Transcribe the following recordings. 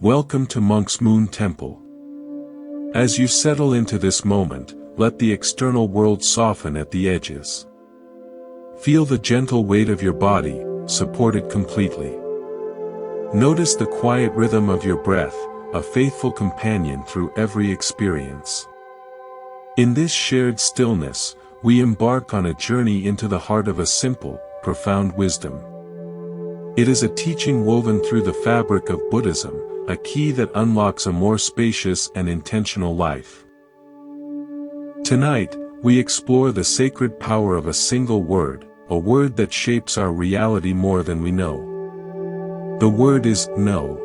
Welcome to Monk's Moon Temple. As you settle into this moment, let the external world soften at the edges. Feel the gentle weight of your body, supported completely. Notice the quiet rhythm of your breath, a faithful companion through every experience. In this shared stillness, we embark on a journey into the heart of a simple, profound wisdom. It is a teaching woven through the fabric of Buddhism, a key that unlocks a more spacious and intentional life. Tonight, we explore the sacred power of a single word, a word that shapes our reality more than we know. The word is no.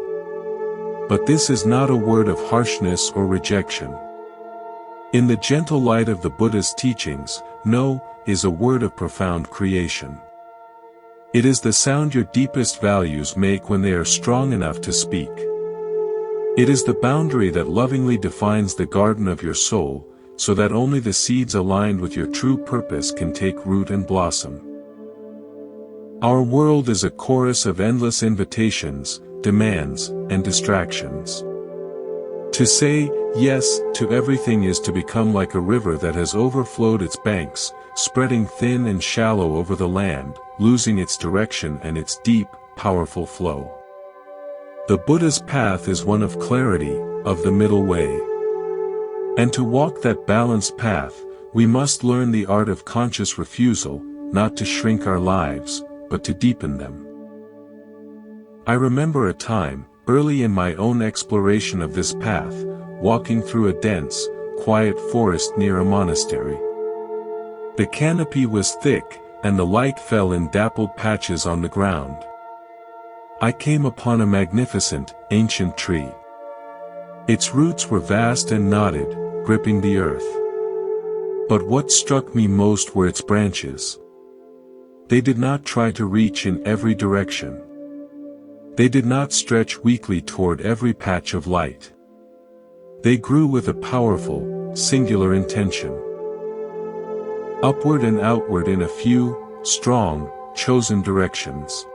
But this is not a word of harshness or rejection. In the gentle light of the Buddha's teachings, no is a word of profound creation. It is the sound your deepest values make when they are strong enough to speak. It is the boundary that lovingly defines the garden of your soul, so that only the seeds aligned with your true purpose can take root and blossom. Our world is a chorus of endless invitations, demands, and distractions. To say yes to everything is to become like a river that has overflowed its banks, spreading thin and shallow over the land, losing its direction and its deep, powerful flow. The Buddha's path is one of clarity, of the middle way. And to walk that balanced path, we must learn the art of conscious refusal, not to shrink our lives, but to deepen them. I remember a time, early in my own exploration of this path, walking through a dense, quiet forest near a monastery. The canopy was thick, and the light fell in dappled patches on the ground. I came upon a magnificent, ancient tree. Its roots were vast and knotted, gripping the earth. But what struck me most were its branches. They did not try to reach in every direction. They did not stretch weakly toward every patch of light. They grew with a powerful, singular intention. Upward and outward in a few, strong, chosen directions.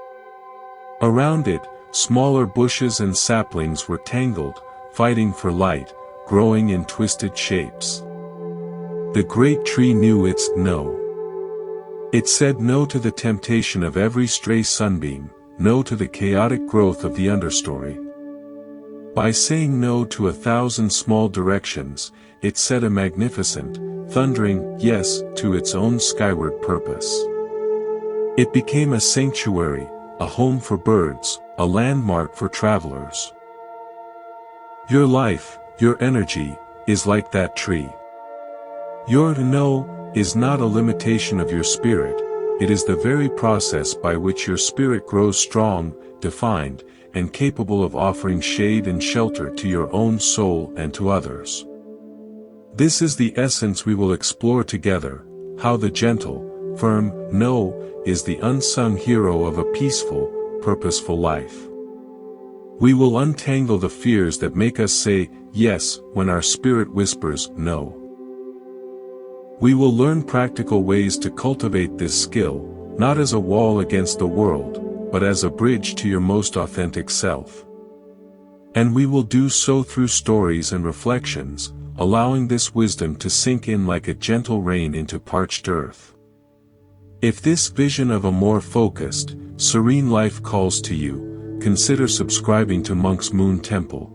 Around it, smaller bushes and saplings were tangled, fighting for light, growing in twisted shapes. The great tree knew its no. It said no to the temptation of every stray sunbeam, no to the chaotic growth of the understory. By saying no to 1,000 small directions, it said a magnificent, thundering yes to its own skyward purpose. It became a sanctuary, a home for birds, a landmark for travelers. Your life, your energy, is like that tree. Your no is not a limitation of your spirit, it is the very process by which your spirit grows strong, defined, and capable of offering shade and shelter to your own soul and to others. This is the essence we will explore together, how the gentle, firm no is the unsung hero of a peaceful, purposeful life. We will untangle the fears that make us say yes when our spirit whispers no. We will learn practical ways to cultivate this skill, not as a wall against the world, but as a bridge to your most authentic self. And we will do so through stories and reflections, allowing this wisdom to sink in like a gentle rain into parched earth. If this vision of a more focused, serene life calls to you, consider subscribing to Monk's Moon Temple.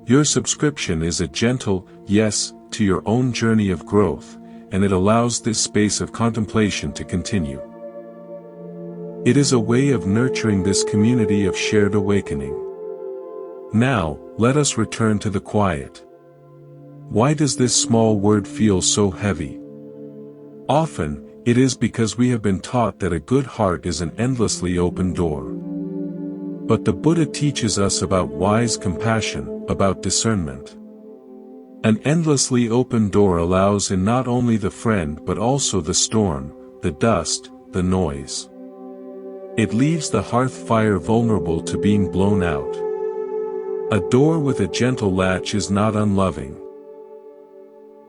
Your subscription is a gentle yes to your own journey of growth, and it allows this space of contemplation to continue. It is a way of nurturing this community of shared awakening. Now, let us return to the quiet. Why does this small word feel so heavy? Often, it is because we have been taught that a good heart is an endlessly open door. But the Buddha teaches us about wise compassion, about discernment. An endlessly open door allows in not only the friend but also the storm, the dust, the noise. It leaves the hearth fire vulnerable to being blown out. A door with a gentle latch is not unloving.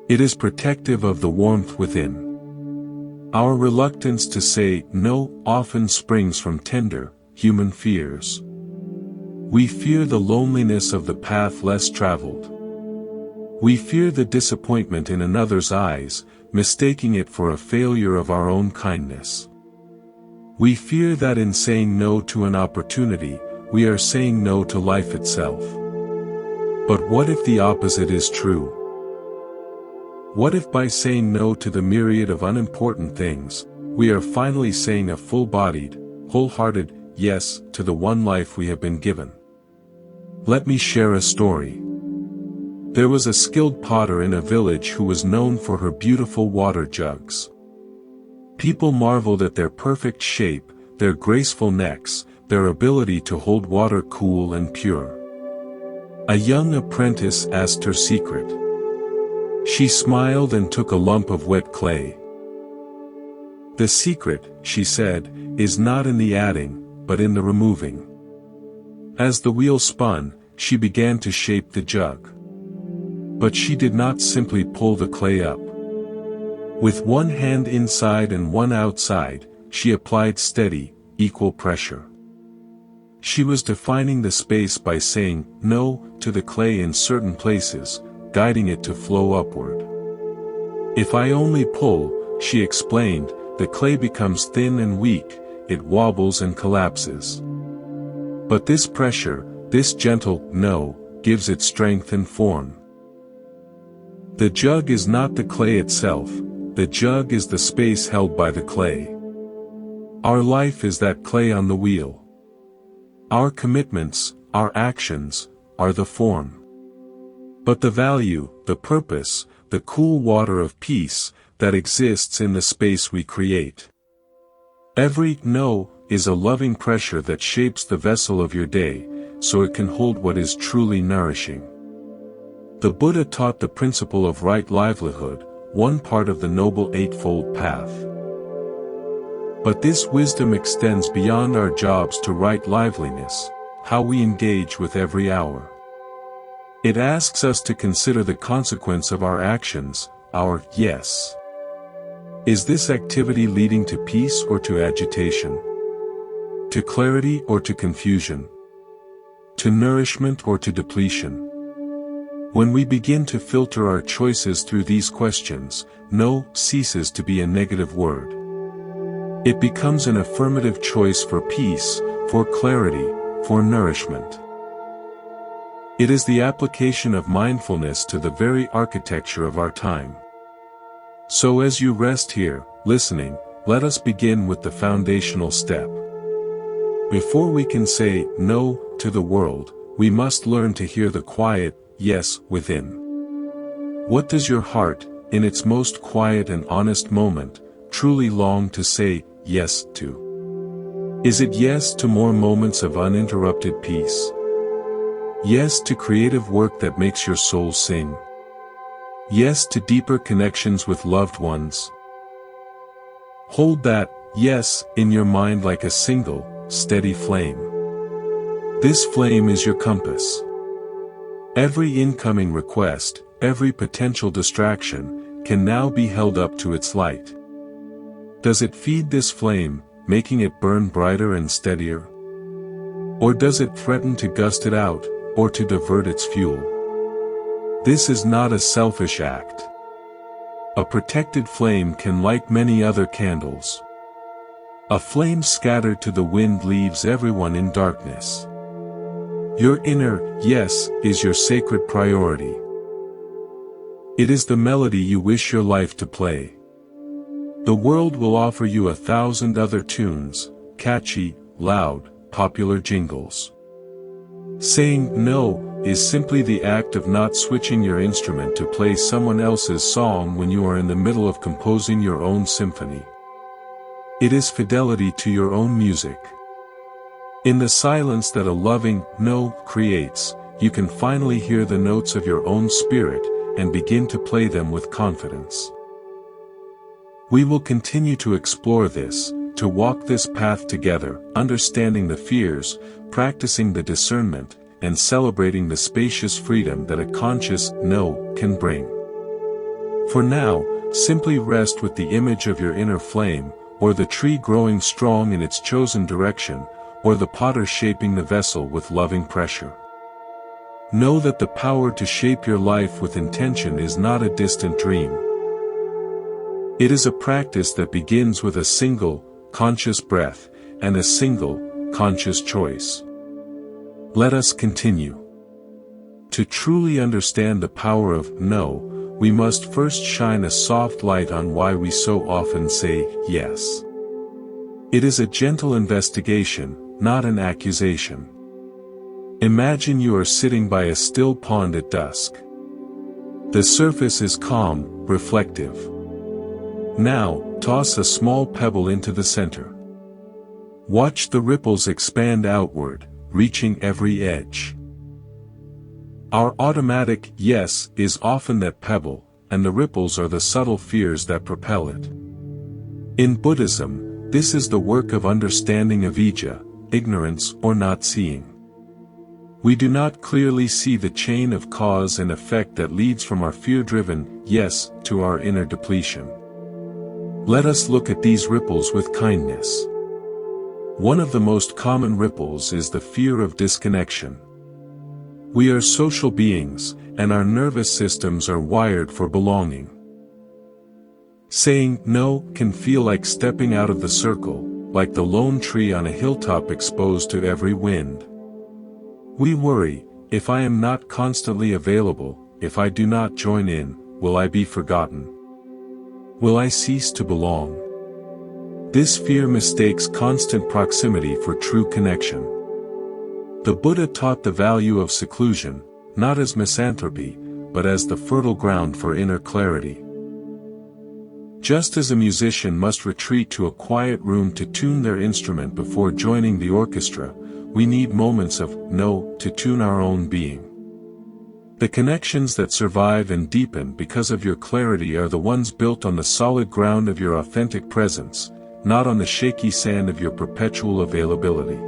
It is protective of the warmth within. Our reluctance to say no often springs from tender, human fears. We fear the loneliness of the path less traveled. We fear the disappointment in another's eyes, mistaking it for a failure of our own kindness. We fear that in saying no to an opportunity, we are saying no to life itself. But what if the opposite is true? What if by saying no to the myriad of unimportant things, we are finally saying a full-bodied, wholehearted yes to the one life we have been given? Let me share a story. There was a skilled potter in a village who was known for her beautiful water jugs. People marveled at their perfect shape, their graceful necks, their ability to hold water cool and pure. A young apprentice asked her secret. She smiled and took a lump of wet clay. "The secret," she said, "is not in the adding, but in the removing." As the wheel spun, she began to shape the jug. But she did not simply pull the clay up. With one hand inside and one outside, she applied steady, equal pressure. She was defining the space by saying no to the clay in certain places, guiding it to flow upward. "If I only pull," she explained, "the clay becomes thin and weak, it wobbles and collapses. But this pressure, this gentle no, gives it strength and form." The jug is not the clay itself, the jug is the space held by the clay. Our life is that clay on the wheel. Our commitments, our actions, are the form. But the value, the purpose, the cool water of peace, that exists in the space we create. Every no is a loving pressure that shapes the vessel of your day, so it can hold what is truly nourishing. The Buddha taught the principle of right livelihood, one part of the Noble Eightfold Path. But this wisdom extends beyond our jobs to right liveliness, how we engage with every hour. It asks us to consider the consequence of our actions, our yes. Is this activity leading to peace or to agitation? To clarity or to confusion? To nourishment or to depletion? When we begin to filter our choices through these questions, no ceases to be a negative word. It becomes an affirmative choice for peace, for clarity, for nourishment. It is the application of mindfulness to the very architecture of our time. So as you rest here, listening, let us begin with the foundational step. Before we can say no to the world, we must learn to hear the quiet yes within. What does your heart, in its most quiet and honest moment, truly long to say yes to? Is it yes to more moments of uninterrupted peace? Yes to creative work that makes your soul sing? Yes to deeper connections with loved ones? Hold that yes in your mind like a single, steady flame. This flame is your compass. Every incoming request, every potential distraction, can now be held up to its light. Does it feed this flame, making it burn brighter and steadier? Or does it threaten to gust it out, or to divert its fuel? This is not a selfish act. A protected flame can light many other candles. A flame scattered to the wind leaves everyone in darkness. Your inner yes is your sacred priority. It is the melody you wish your life to play. The world will offer you 1,000 other tunes, catchy, loud, popular jingles. Saying no is simply the act of not switching your instrument to play someone else's song when you are in the middle of composing your own symphony. It is fidelity to your own music. In the silence that a loving no creates, you can finally hear the notes of your own spirit, and begin to play them with confidence. We will continue to explore this, to walk this path together, understanding the fears, practicing the discernment, and celebrating the spacious freedom that a conscious no can bring. For now, simply rest with the image of your inner flame, or the tree growing strong in its chosen direction, or the potter shaping the vessel with loving pressure. Know that the power to shape your life with intention is not a distant dream. It is a practice that begins with a single, conscious breath, and a single, conscious choice. Let us continue. To truly understand the power of no, we must first shine a soft light on why we so often say yes. It is a gentle investigation, not an accusation. Imagine you are sitting by a still pond at dusk. The surface is calm, reflective. Now, toss a small pebble into the center. Watch the ripples expand outward, reaching every edge. Our automatic yes is often that pebble, and the ripples are the subtle fears that propel it. In Buddhism, this is the work of understanding avidya, ignorance or not seeing. We do not clearly see the chain of cause and effect that leads from our fear-driven yes to our inner depletion. Let us look at these ripples with kindness. One of the most common ripples is the fear of disconnection. We are social beings, and our nervous systems are wired for belonging. Saying no can feel like stepping out of the circle, like the lone tree on a hilltop exposed to every wind. We worry, if I am not constantly available, if I do not join in, will I be forgotten? Will I cease to belong? This fear mistakes constant proximity for true connection. The Buddha taught the value of seclusion, not as misanthropy, but as the fertile ground for inner clarity. Just as a musician must retreat to a quiet room to tune their instrument before joining the orchestra, we need moments of no to tune our own being. The connections that survive and deepen because of your clarity are the ones built on the solid ground of your authentic presence, not on the shaky sand of your perpetual availability.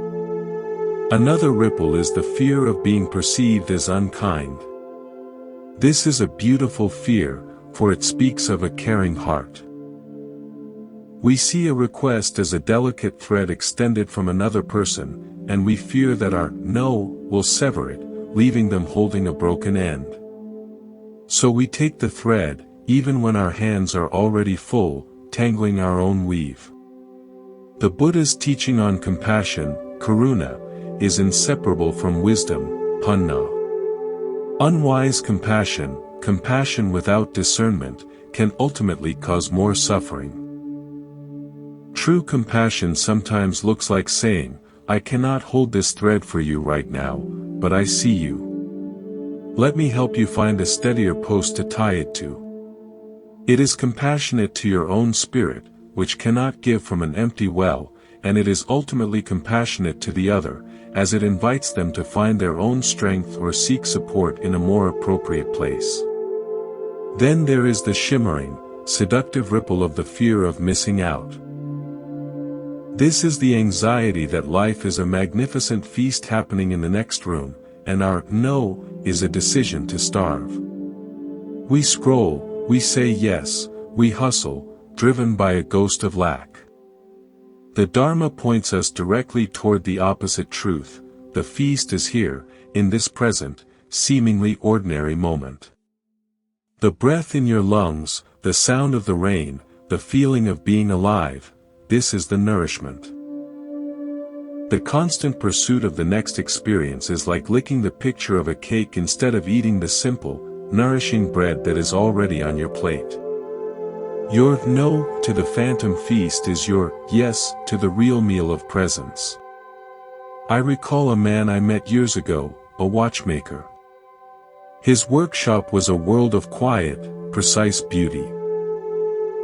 Another ripple is the fear of being perceived as unkind. This is a beautiful fear, for it speaks of a caring heart. We see a request as a delicate thread extended from another person, and we fear that our no will sever it, leaving them holding a broken end. So we take the thread, even when our hands are already full, tangling our own weave. The Buddha's teaching on compassion, karuna, is inseparable from wisdom, panna. Unwise compassion, compassion without discernment, can ultimately cause more suffering. True compassion sometimes looks like saying, I cannot hold this thread for you right now, but I see you. Let me help you find a steadier post to tie it to. It is compassionate to your own spirit, which cannot give from an empty well, and it is ultimately compassionate to the other, as it invites them to find their own strength or seek support in a more appropriate place. Then there is the shimmering, seductive ripple of the fear of missing out. This is the anxiety that life is a magnificent feast happening in the next room, and our no is a decision to starve. We scroll, we say yes, we hustle, driven by a ghost of lack. The Dharma points us directly toward the opposite truth. The feast is here, in this present, seemingly ordinary moment. The breath in your lungs, the sound of the rain, the feeling of being alive, this is the nourishment. The constant pursuit of the next experience is like licking the picture of a cake instead of eating the simple, nourishing bread that is already on your plate. Your no to the phantom feast is your yes to the real meal of presence. I recall a man I met years ago, a watchmaker. His workshop was a world of quiet, precise beauty.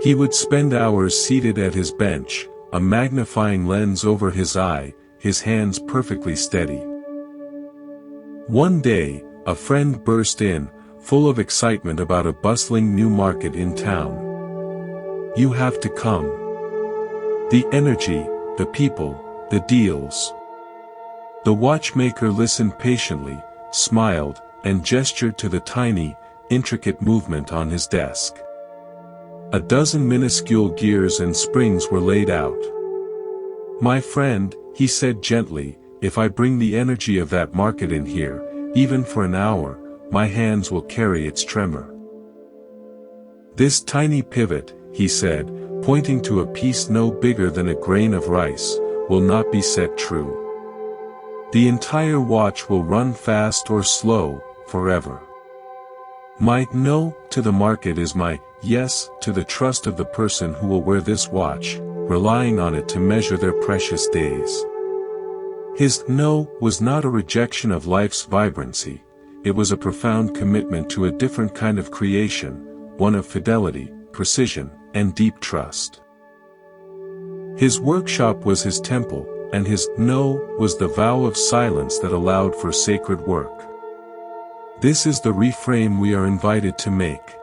He would spend hours seated at his bench, a magnifying lens over his eye, his hands perfectly steady. One day, a friend burst in, full of excitement about a bustling new market in town. You have to come. The energy, the people, the deals. The watchmaker listened patiently, smiled, and gestured to the tiny, intricate movement on his desk. A dozen minuscule gears and springs were laid out. My friend, he said gently, if I bring the energy of that market in here, even for an hour, my hands will carry its tremor. This tiny pivot, he said, pointing to a piece no bigger than a grain of rice, will not be set true. The entire watch will run fast or slow, forever. My no to the market is my yes to the trust of the person who will wear this watch, relying on it to measure their precious days. His no was not a rejection of life's vibrancy, it was a profound commitment to a different kind of creation, one of fidelity, precision, and deep trust. His workshop was his temple, and his no was the vow of silence that allowed for sacred work. This is the reframe we are invited to make.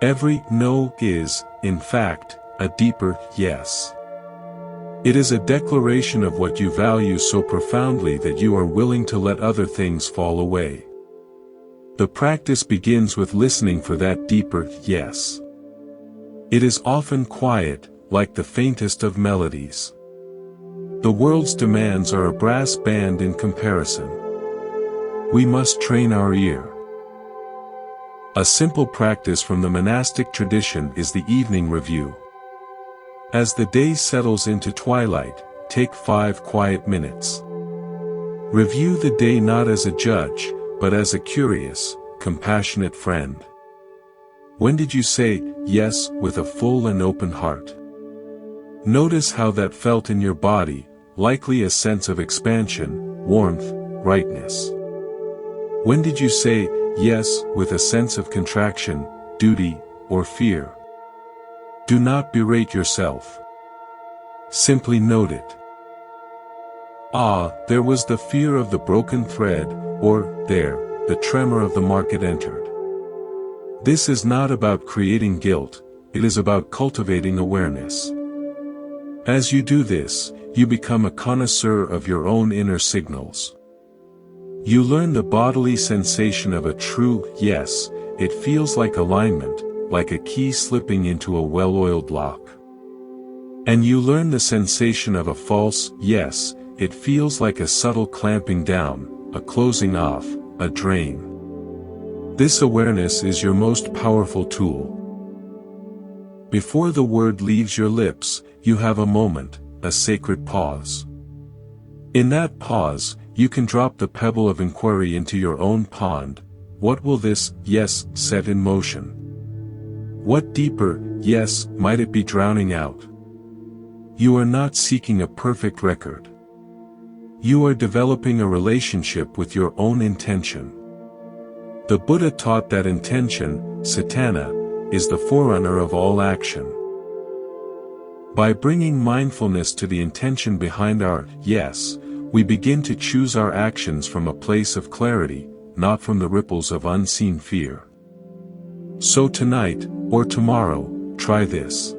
Every no is, in fact, a deeper yes. It is a declaration of what you value so profoundly that you are willing to let other things fall away. The practice begins with listening for that deeper yes. It is often quiet, like the faintest of melodies. The world's demands are a brass band in comparison. We must train our ear. A simple practice from the monastic tradition is the evening review. As the day settles into twilight, take 5 quiet minutes. Review the day not as a judge, but as a curious, compassionate friend. When did you say yes with a full and open heart? Notice how that felt in your body, likely a sense of expansion, warmth, rightness. When did you say yes with a sense of contraction, duty, or fear? Do not berate yourself. Simply note it. Ah, there was the fear of the broken thread, or, there, the tremor of the market entered. This is not about creating guilt, it is about cultivating awareness. As you do this, you become a connoisseur of your own inner signals. You learn the bodily sensation of a true yes, it feels like alignment, like a key slipping into a well-oiled lock. And you learn the sensation of a false yes, it feels like a subtle clamping down, a closing off, a drain. This awareness is your most powerful tool. Before the word leaves your lips, you have a moment, a sacred pause. In that pause, you can drop the pebble of inquiry into your own pond. What will this yes set in motion? What deeper yes might it be drowning out? You are not seeking a perfect record. You are developing a relationship with your own intention. The Buddha taught that intention, satana, is the forerunner of all action. By bringing mindfulness to the intention behind our yes, we begin to choose our actions from a place of clarity, not from the ripples of unseen fear. So tonight, or tomorrow, try this.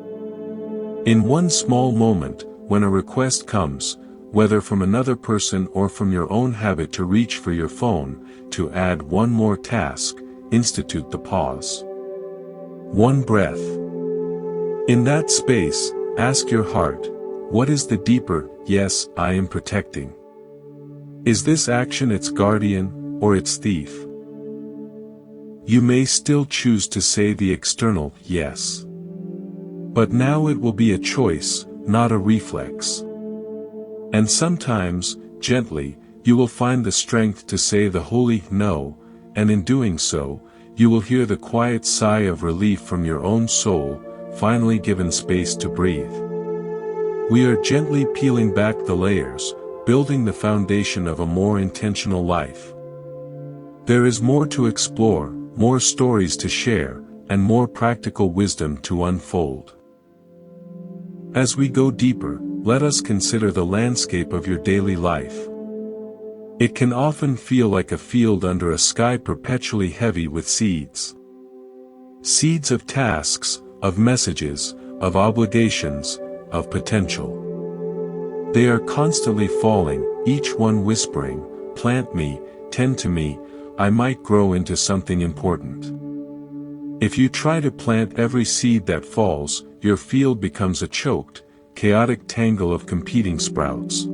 In one small moment, when a request comes, whether from another person or from your own habit to reach for your phone, to add one more task, institute the pause. One breath. In that space, ask your heart, what is the deeper yes I am protecting? Is this action its guardian, or its thief? You may still choose to say the external yes. But now it will be a choice, not a reflex. And sometimes, gently, you will find the strength to say the holy no, and in doing so, you will hear the quiet sigh of relief from your own soul, finally given space to breathe. We are gently peeling back the layers, building the foundation of a more intentional life. There is more to explore, more stories to share, and more practical wisdom to unfold. As we go deeper, let us consider the landscape of your daily life. It can often feel like a field under a sky perpetually heavy with seeds. Seeds of tasks, of messages, of obligations, of potential. They are constantly falling, each one whispering, "Plant me, tend to me, I might grow into something important." If you try to plant every seed that falls, your field becomes a choked, chaotic tangle of competing sprouts.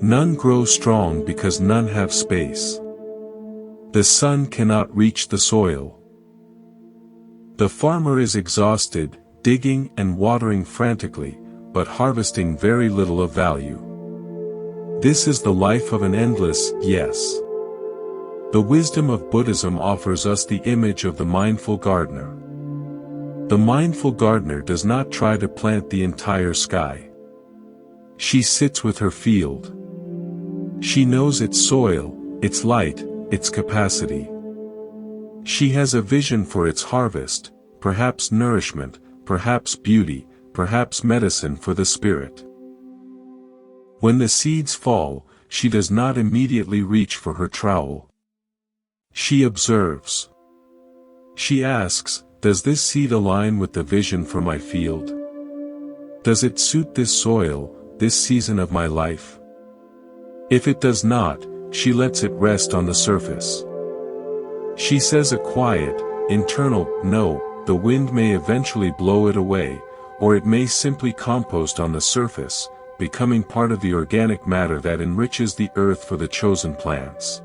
None grow strong because none have space. The sun cannot reach the soil. The farmer is exhausted, digging and watering frantically, but harvesting very little of value. This is the life of an endless yes. The wisdom of Buddhism offers us the image of the mindful gardener. The mindful gardener does not try to plant the entire sky. She sits with her field. She knows its soil, its light, its capacity. She has a vision for its harvest, perhaps nourishment, perhaps beauty, perhaps medicine for the spirit. When the seeds fall, she does not immediately reach for her trowel. She observes. She asks, does this seed align with the vision for my field? Does it suit this soil, this season of my life? If it does not, she lets it rest on the surface. She says a quiet, internal, no. The wind may eventually blow it away, or it may simply compost on the surface, becoming part of the organic matter that enriches the earth for the chosen plants.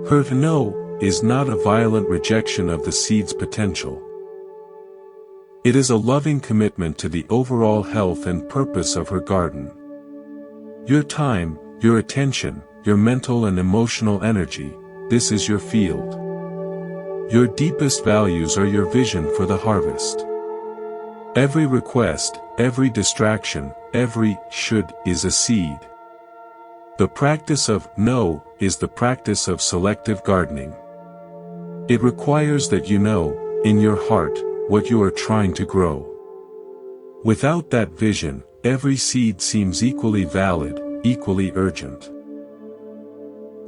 Her no is not a violent rejection of the seed's potential. It is a loving commitment to the overall health and purpose of her garden. Your time, your attention, your mental and emotional energy, this is your field. Your deepest values are your vision for the harvest. Every request, every distraction, every should is a seed. The practice of no is the practice of selective gardening. It requires that you know, in your heart, what you are trying to grow. Without that vision, every seed seems equally valid, equally urgent.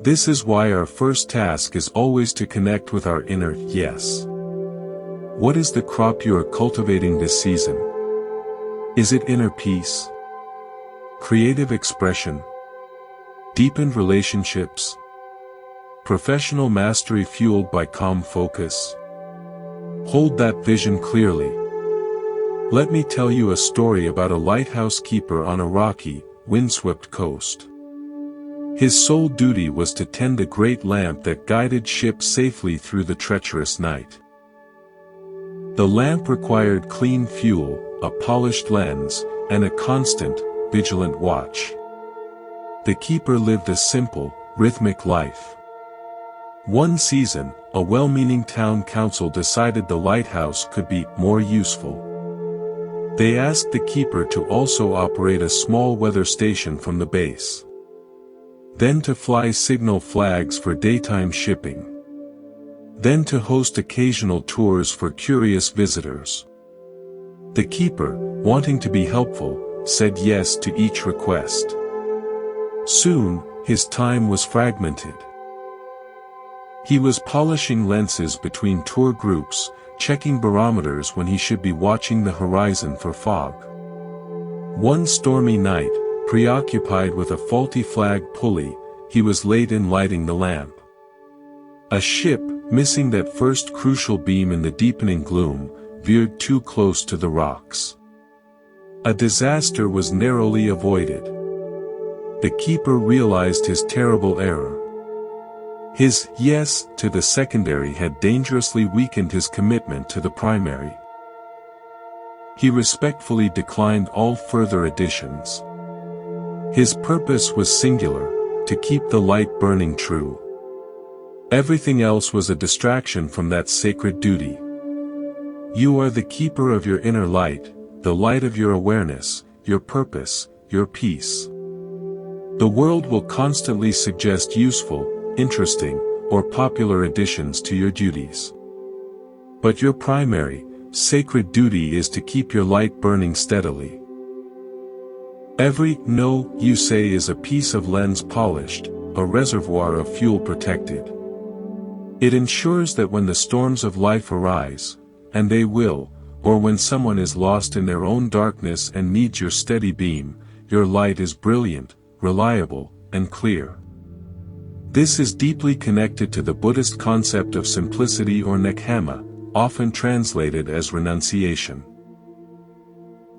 This is why our first task is always to connect with our inner yes. What is the crop you are cultivating this season? Is it inner peace? Creative expression? Deepened relationships? Professional mastery fueled by calm focus? Hold that vision clearly. Let me tell you a story about a lighthouse keeper on a rocky, windswept coast. His sole duty was to tend the great lamp that guided ships safely through the treacherous night. The lamp required clean fuel, a polished lens, and a constant, vigilant watch. The keeper lived a simple, rhythmic life. One season, a well-meaning town council decided the lighthouse could be more useful. They asked the keeper to also operate a small weather station from the base. Then to fly signal flags for daytime shipping. Then to host occasional tours for curious visitors. The keeper, wanting to be helpful, said yes to each request. Soon, his time was fragmented. He was polishing lenses between tour groups, checking barometers when he should be watching the horizon for fog. One stormy night, preoccupied with a faulty flag pulley, he was late in lighting the lamp. A ship, missing that first crucial beam in the deepening gloom, veered too close to the rocks. A disaster was narrowly avoided. The keeper realized his terrible error. His yes to the secondary had dangerously weakened his commitment to the primary. He respectfully declined all further additions. His purpose was singular, to keep the light burning true. Everything else was a distraction from that sacred duty. You are the keeper of your inner light, the light of your awareness, your purpose, your peace. The world will constantly suggest useful, interesting, or popular additions to your duties. But your primary, sacred duty is to keep your light burning steadily. Every no you say is a piece of lens polished, a reservoir of fuel protected. It ensures that when the storms of life arise, and they will, or when someone is lost in their own darkness and needs your steady beam, your light is brilliant, reliable, and clear. This is deeply connected to the Buddhist concept of simplicity or nekkhamma, often translated as renunciation.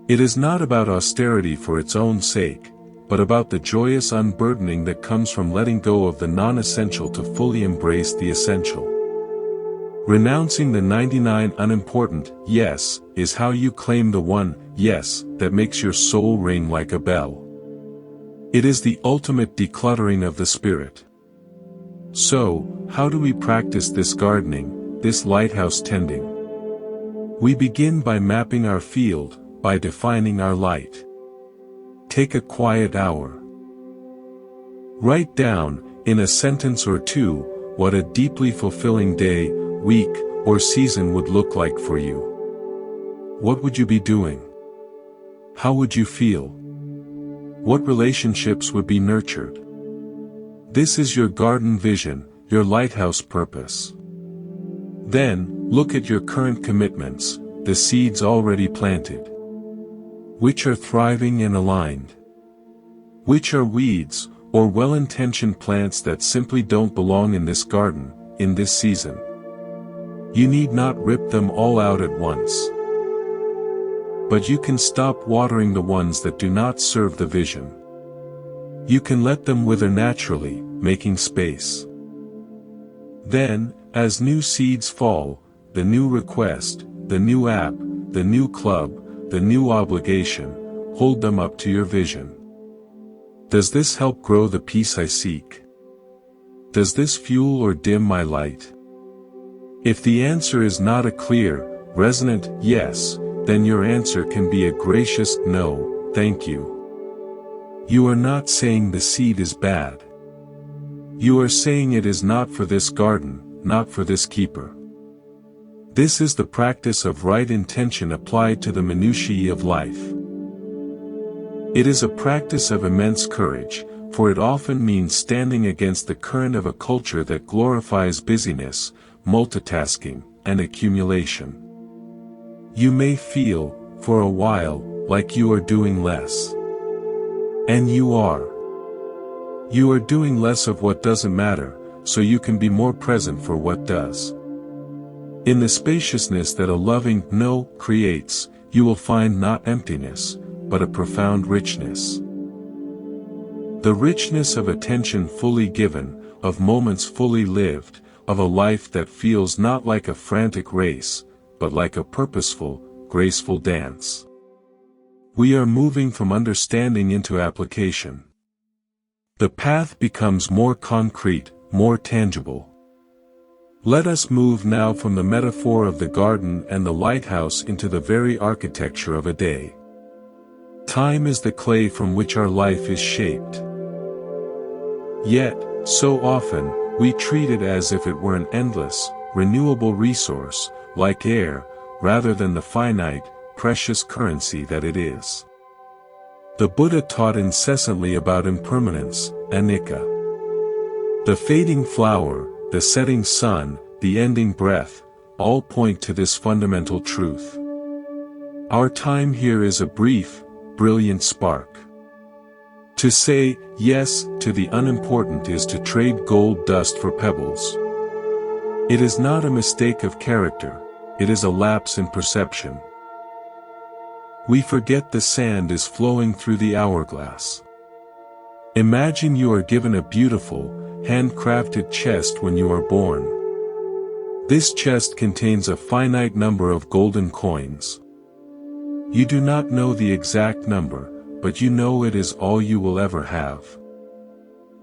It is not about austerity for its own sake, but about the joyous unburdening that comes from letting go of the non-essential to fully embrace the essential. Renouncing the 99 unimportant yes is how you claim the one yes that makes your soul ring like a bell. It is the ultimate decluttering of the spirit. So, how do we practice this gardening, this lighthouse tending? We begin by mapping our field, by defining our light. Take a quiet hour. Write down, in a sentence or two, what a deeply fulfilling day, week, or season would look like for you. What would you be doing? How would you feel? What relationships would be nurtured? This is your garden vision, your lighthouse purpose. Then, look at your current commitments, the seeds already planted. Which are thriving and aligned? Which are weeds, or well-intentioned plants that simply don't belong in this garden, in this season? You need not rip them all out at once. But you can stop watering the ones that do not serve the vision. You can let them wither naturally, making space. Then, as new seeds fall, the new request, the new app, the new club, the new obligation, hold them up to your vision. Does this help grow the peace I seek? Does this fuel or dim my light? If the answer is not a clear, resonant yes, then your answer can be a gracious no, thank you. You are not saying the seed is bad. You are saying it is not for this garden, not for this keeper. This is the practice of right intention applied to the minutiae of life. It is a practice of immense courage, for it often means standing against the current of a culture that glorifies busyness, multitasking, and accumulation. You may feel, for a while, like you are doing less. And you are. You are doing less of what doesn't matter, so you can be more present for what does. In the spaciousness that a loving no creates, you will find not emptiness, but a profound richness. The richness of attention fully given, of moments fully lived, of a life that feels not like a frantic race, but like a purposeful, graceful dance. We are moving from understanding into application. The path becomes more concrete, more tangible. Let us move now from the metaphor of the garden and the lighthouse into the very architecture of a day. Time is the clay from which our life is shaped. Yet, so often, we treat it as if it were an endless, renewable resource, like air, rather than the finite, precious currency that it is. The Buddha taught incessantly about impermanence, anicca. The fading flower, the setting sun, the ending breath, all point to this fundamental truth. Our time here is a brief, brilliant spark. To say yes to the unimportant is to trade gold dust for pebbles. It is not a mistake of character, it is a lapse in perception. We forget the sand is flowing through the hourglass. Imagine you are given a beautiful, handcrafted chest when you are born. This chest contains a finite number of golden coins. You do not know the exact number, but you know it is all you will ever have.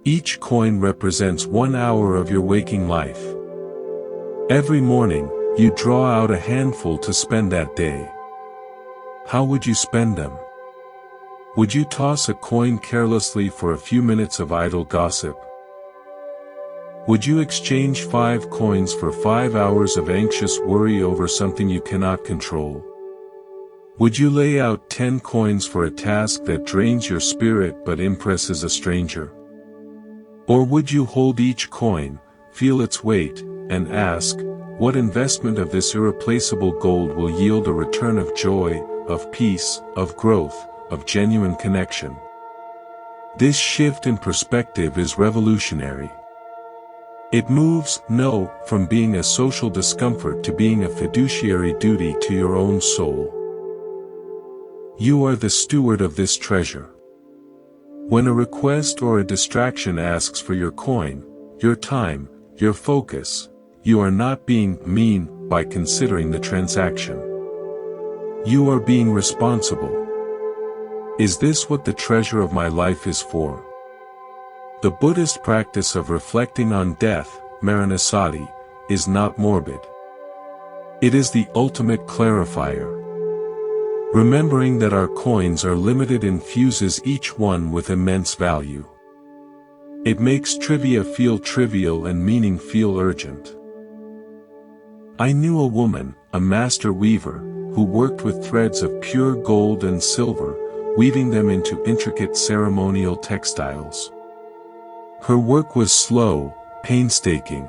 Each coin represents 1 hour of your waking life. Every morning, you draw out a handful to spend that day. How would you spend them? Would you toss a coin carelessly for a few minutes of idle gossip? Would you exchange 5 coins for 5 hours of anxious worry over something you cannot control? Would you lay out 10 coins for a task that drains your spirit but impresses a stranger? Or would you hold each coin, feel its weight, and ask, what investment of this irreplaceable gold will yield a return of joy, of peace, of growth, of genuine connection? This shift in perspective is revolutionary. It moves, no, from being a social discomfort to being a fiduciary duty to your own soul. You are the steward of this treasure. When a request or a distraction asks for your coin, your time, your focus, you are not being mean by considering the transaction. You are being responsible. Is this what the treasure of my life is for? The Buddhist practice of reflecting on death, Maranasati, is not morbid. It is the ultimate clarifier. Remembering that our coins are limited infuses each one with immense value. It makes trivia feel trivial and meaning feel urgent. I knew a woman, a master weaver, who worked with threads of pure gold and silver, weaving them into intricate ceremonial textiles. Her work was slow, painstaking.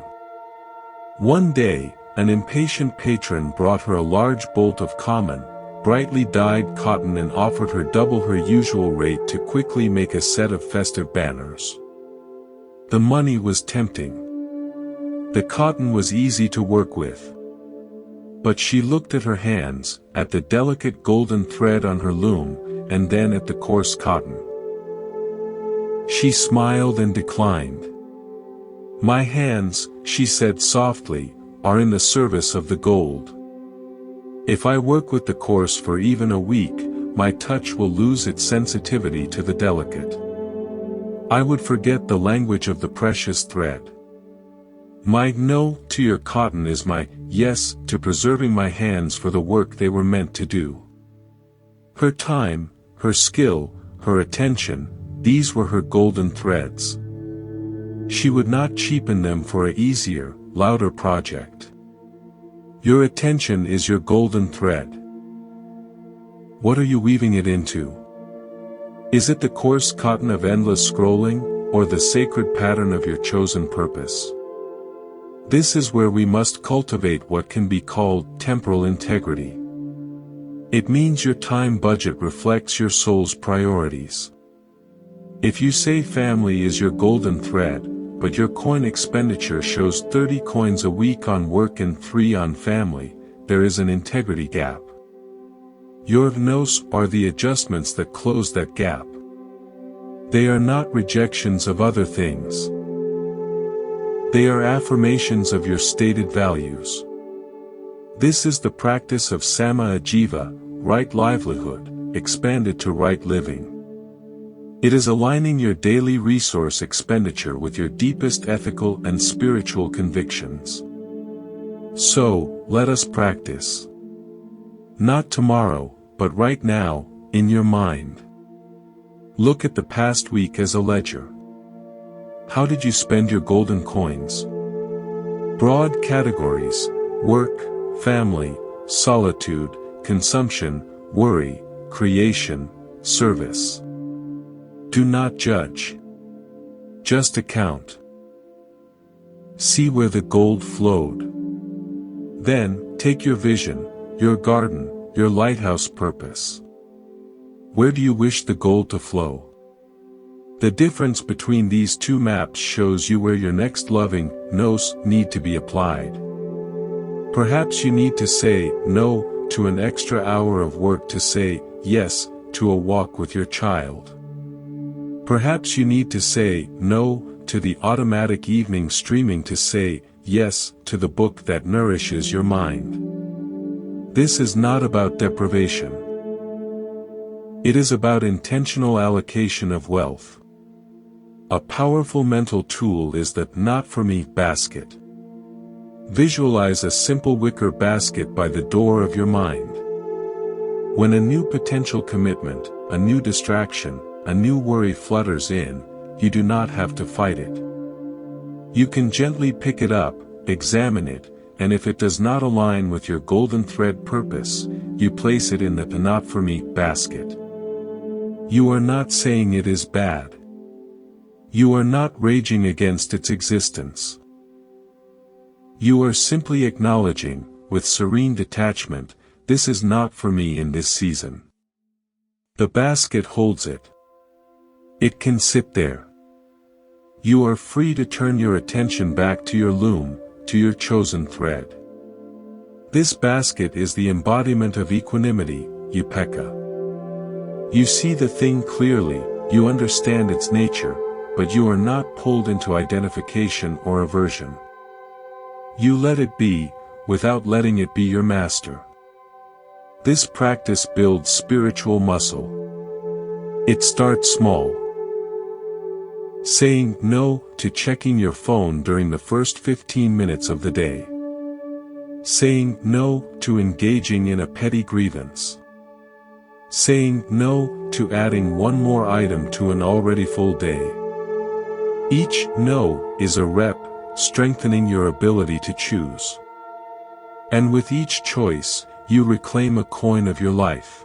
One day, an impatient patron brought her a large bolt of common, brightly dyed cotton and offered her double her usual rate to quickly make a set of festive banners. The money was tempting. The cotton was easy to work with. But she looked at her hands, at the delicate golden thread on her loom, and then at the coarse cotton. She smiled and declined. My hands, she said softly, are in the service of the gold. If I work with the coarse for even a week, my touch will lose its sensitivity to the delicate. I would forget the language of the precious thread. My no to your cotton is my yes to preserving my hands for the work they were meant to do. Her time, her skill, her attention, these were her golden threads. She would not cheapen them for an easier, louder project. Your attention is your golden thread. What are you weaving it into? Is it the coarse cotton of endless scrolling, or the sacred pattern of your chosen purpose? This is where we must cultivate what can be called temporal integrity. It means your time budget reflects your soul's priorities. If you say family is your golden thread, but your coin expenditure shows 30 coins a week on work and 3 on family, there is an integrity gap. Your nos are the adjustments that close that gap. They are not rejections of other things. They are affirmations of your stated values. This is the practice of Samma Ajiva, right livelihood, expanded to right living. It is aligning your daily resource expenditure with your deepest ethical and spiritual convictions. So, let us practice. Not tomorrow, but right now, in your mind. Look at the past week as a ledger. How did you spend your golden coins? Broad categories: work, family, solitude, consumption, worry, creation, service. Do not judge. Just account. See where the gold flowed. Then, take your vision, your garden, your lighthouse purpose. Where do you wish the gold to flow? The difference between these two maps shows you where your next loving nos need to be applied. Perhaps you need to say no to an extra hour of work to say yes to a walk with your child. Perhaps you need to say no to the automatic evening streaming to say yes to the book that nourishes your mind. This is not about deprivation. It is about intentional allocation of wealth. A powerful mental tool is the "not for me" basket. Visualize a simple wicker basket by the door of your mind. When a new potential commitment, a new distraction, a new worry flutters in, you do not have to fight it. You can gently pick it up, examine it, and if it does not align with your golden thread purpose, you place it in the "not for me" basket. You are not saying it is bad. You are not raging against its existence. You are simply acknowledging, with serene detachment, this is not for me in this season. The basket holds it. It can sit there. You are free to turn your attention back to your loom, to your chosen thread. This basket is the embodiment of equanimity, upekkha. You see the thing clearly, you understand its nature, but you are not pulled into identification or aversion. You let it be, without letting it be your master. This practice builds spiritual muscle. It starts small. Saying no to checking your phone during the first 15 minutes of the day. Saying no to engaging in a petty grievance. Saying no to adding one more item to an already full day. Each no is a rep, strengthening your ability to choose. And with each choice, you reclaim a coin of your life.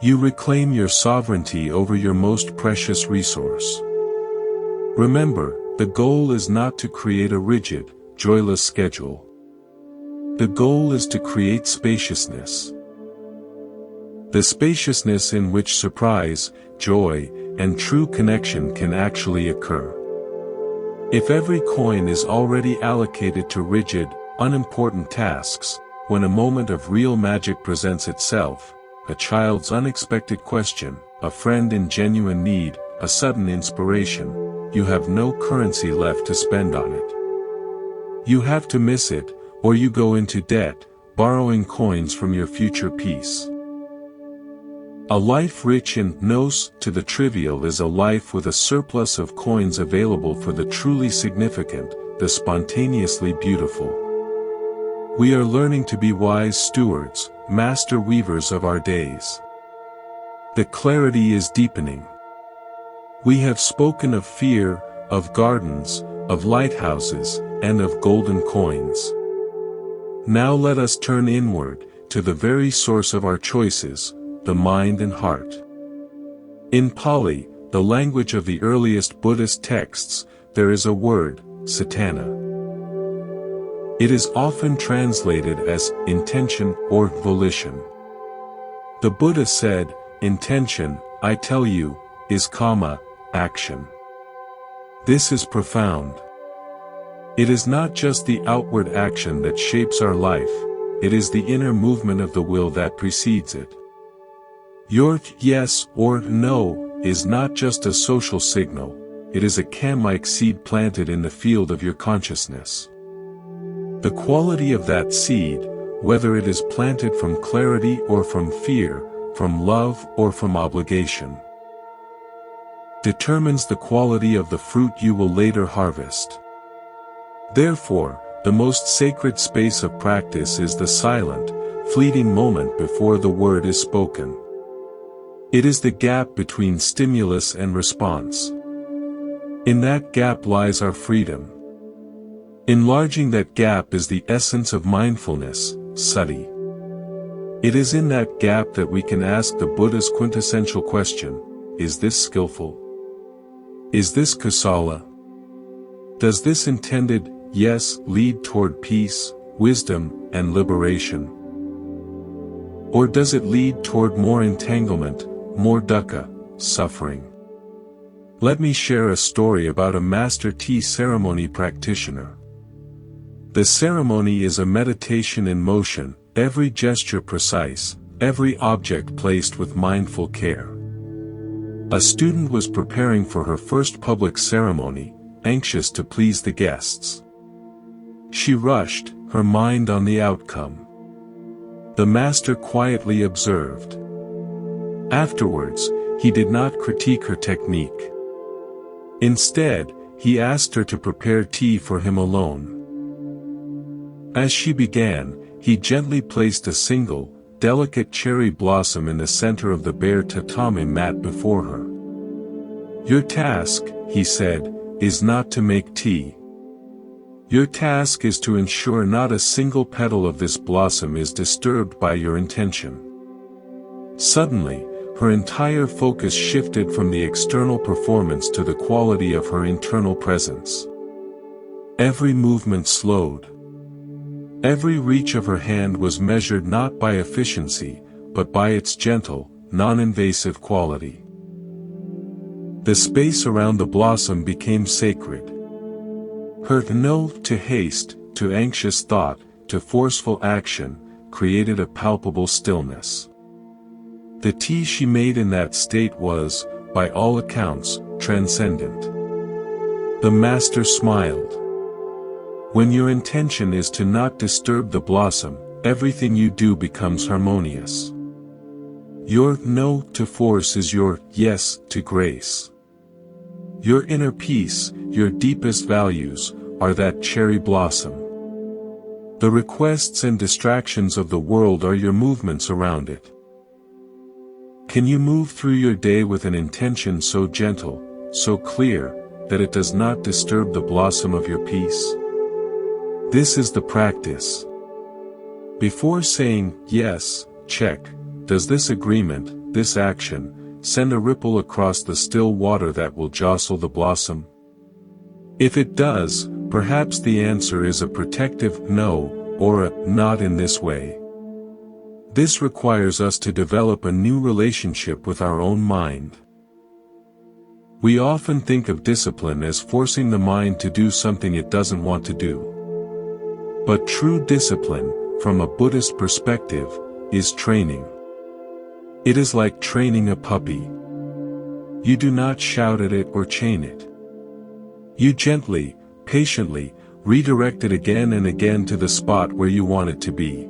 You reclaim your sovereignty over your most precious resource. Remember, the goal is not to create a rigid, joyless schedule. The goal is to create spaciousness. The spaciousness in which surprise, joy, and true connection can actually occur. If every coin is already allocated to rigid, unimportant tasks, when a moment of real magic presents itself, a child's unexpected question, a friend in genuine need, a sudden inspiration, you have no currency left to spend on it. You have to miss it, or you go into debt, borrowing coins from your future peace. A life rich in nos to the trivial is a life with a surplus of coins available for the truly significant, the spontaneously beautiful. We are learning to be wise stewards, master weavers of our days. The clarity is deepening. We have spoken of fear, of gardens, of lighthouses, and of golden coins. Now let us turn inward, to the very source of our choices, the mind and heart. In Pali, the language of the earliest Buddhist texts, there is a word, satana. It is often translated as intention or volition. The Buddha said, intention, I tell you, is karma, action. This is profound. It is not just the outward action that shapes our life, it is the inner movement of the will that precedes it. Your yes or no is not just a social signal, it is a kamite seed planted in the field of your consciousness. The quality of that seed, whether it is planted from clarity or from fear, from love or from obligation, determines the quality of the fruit you will later harvest. Therefore, the most sacred space of practice is the silent, fleeting moment before the word is spoken. It is the gap between stimulus and response. In that gap lies our freedom. Enlarging that gap is the essence of mindfulness, sati. It is in that gap that we can ask the Buddha's quintessential question, is this skillful? Is this kusala? Does this intended yes lead toward peace, wisdom, and liberation? Or does it lead toward more entanglement, more dukkha, suffering? Let me share a story about a master tea ceremony practitioner. The ceremony is a meditation in motion, every gesture precise, every object placed with mindful care. A student was preparing for her first public ceremony, anxious to please the guests. She rushed, her mind on the outcome. The master quietly observed. Afterwards, he did not critique her technique. Instead, he asked her to prepare tea for him alone. As she began, he gently placed a single, delicate cherry blossom in the center of the bare tatami mat before her. Your task, he said, is not to make tea. Your task is to ensure not a single petal of this blossom is disturbed by your intention. Suddenly, her entire focus shifted from the external performance to the quality of her internal presence. Every movement slowed. Every reach of her hand was measured not by efficiency, but by its gentle, non-invasive quality. The space around the blossom became sacred. Her no to haste, to anxious thought, to forceful action, created a palpable stillness. The tea she made in that state was, by all accounts, transcendent. The master smiled. When your intention is to not disturb the blossom, everything you do becomes harmonious. Your no to force is your yes to grace. Your inner peace, your deepest values, are that cherry blossom. The requests and distractions of the world are your movements around it. Can you move through your day with an intention so gentle, so clear, that it does not disturb the blossom of your peace? This is the practice. Before saying, yes, check, does this agreement, this action, send a ripple across the still water that will jostle the blossom? If it does, perhaps the answer is a protective no, or a not in this way. This requires us to develop a new relationship with our own mind. We often think of discipline as forcing the mind to do something it doesn't want to do. But true discipline, from a Buddhist perspective, is training. It is like training a puppy. You do not shout at it or chain it. You gently, patiently, redirect it again and again to the spot where you want it to be.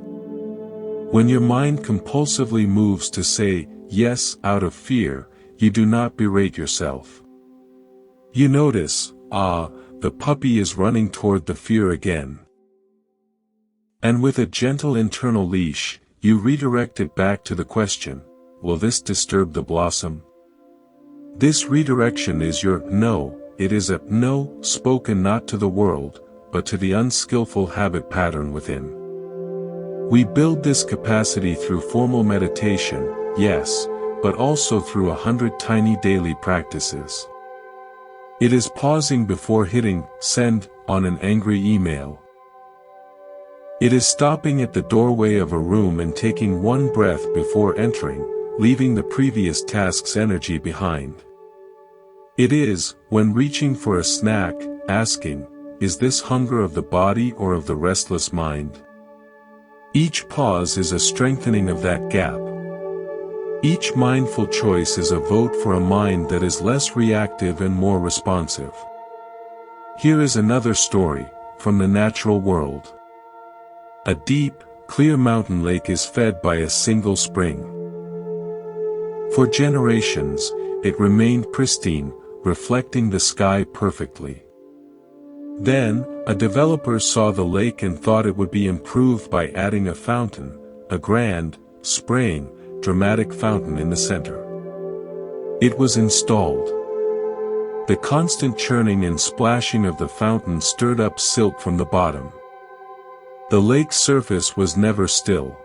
When your mind compulsively moves to say, yes, out of fear, you do not berate yourself. You notice, the puppy is running toward the fear again. And with a gentle internal leash, you redirect it back to the question, will this disturb the blossom? This redirection is your no, it is a no spoken not to the world, but to the unskillful habit pattern within. We build this capacity through formal meditation, yes, but also through 100 tiny daily practices. It is pausing before hitting send on an angry email. It is stopping at the doorway of a room and taking one breath before entering, leaving the previous task's energy behind. It is, when reaching for a snack, asking, is this hunger of the body or of the restless mind? Each pause is a strengthening of that gap. Each mindful choice is a vote for a mind that is less reactive and more responsive. Here is another story, from the natural world. A deep, clear mountain lake is fed by a single spring. For generations, it remained pristine, reflecting the sky perfectly. Then, a developer saw the lake and thought it would be improved by adding a fountain, a grand, spraying, dramatic fountain in the center. It was installed. The constant churning and splashing of the fountain stirred up silt from the bottom. The lake's surface was never still.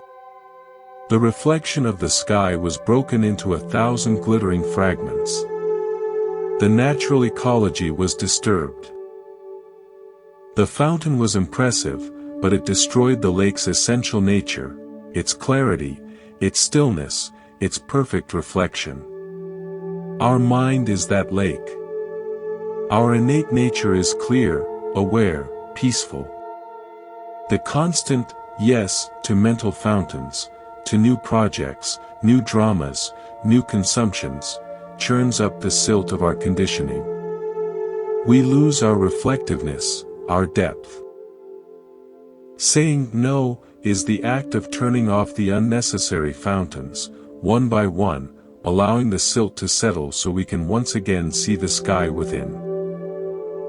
The reflection of the sky was broken into 1,000 glittering fragments. The natural ecology was disturbed. The fountain was impressive, but it destroyed the lake's essential nature, its clarity, its stillness, its perfect reflection. Our mind is that lake. Our innate nature is clear, aware, peaceful. The constant yes to mental fountains, to new projects, new dramas, new consumptions, churns up the silt of our conditioning. We lose our reflectiveness, our depth. Saying no is the act of turning off the unnecessary fountains, one by one, allowing the silt to settle so we can once again see the sky within.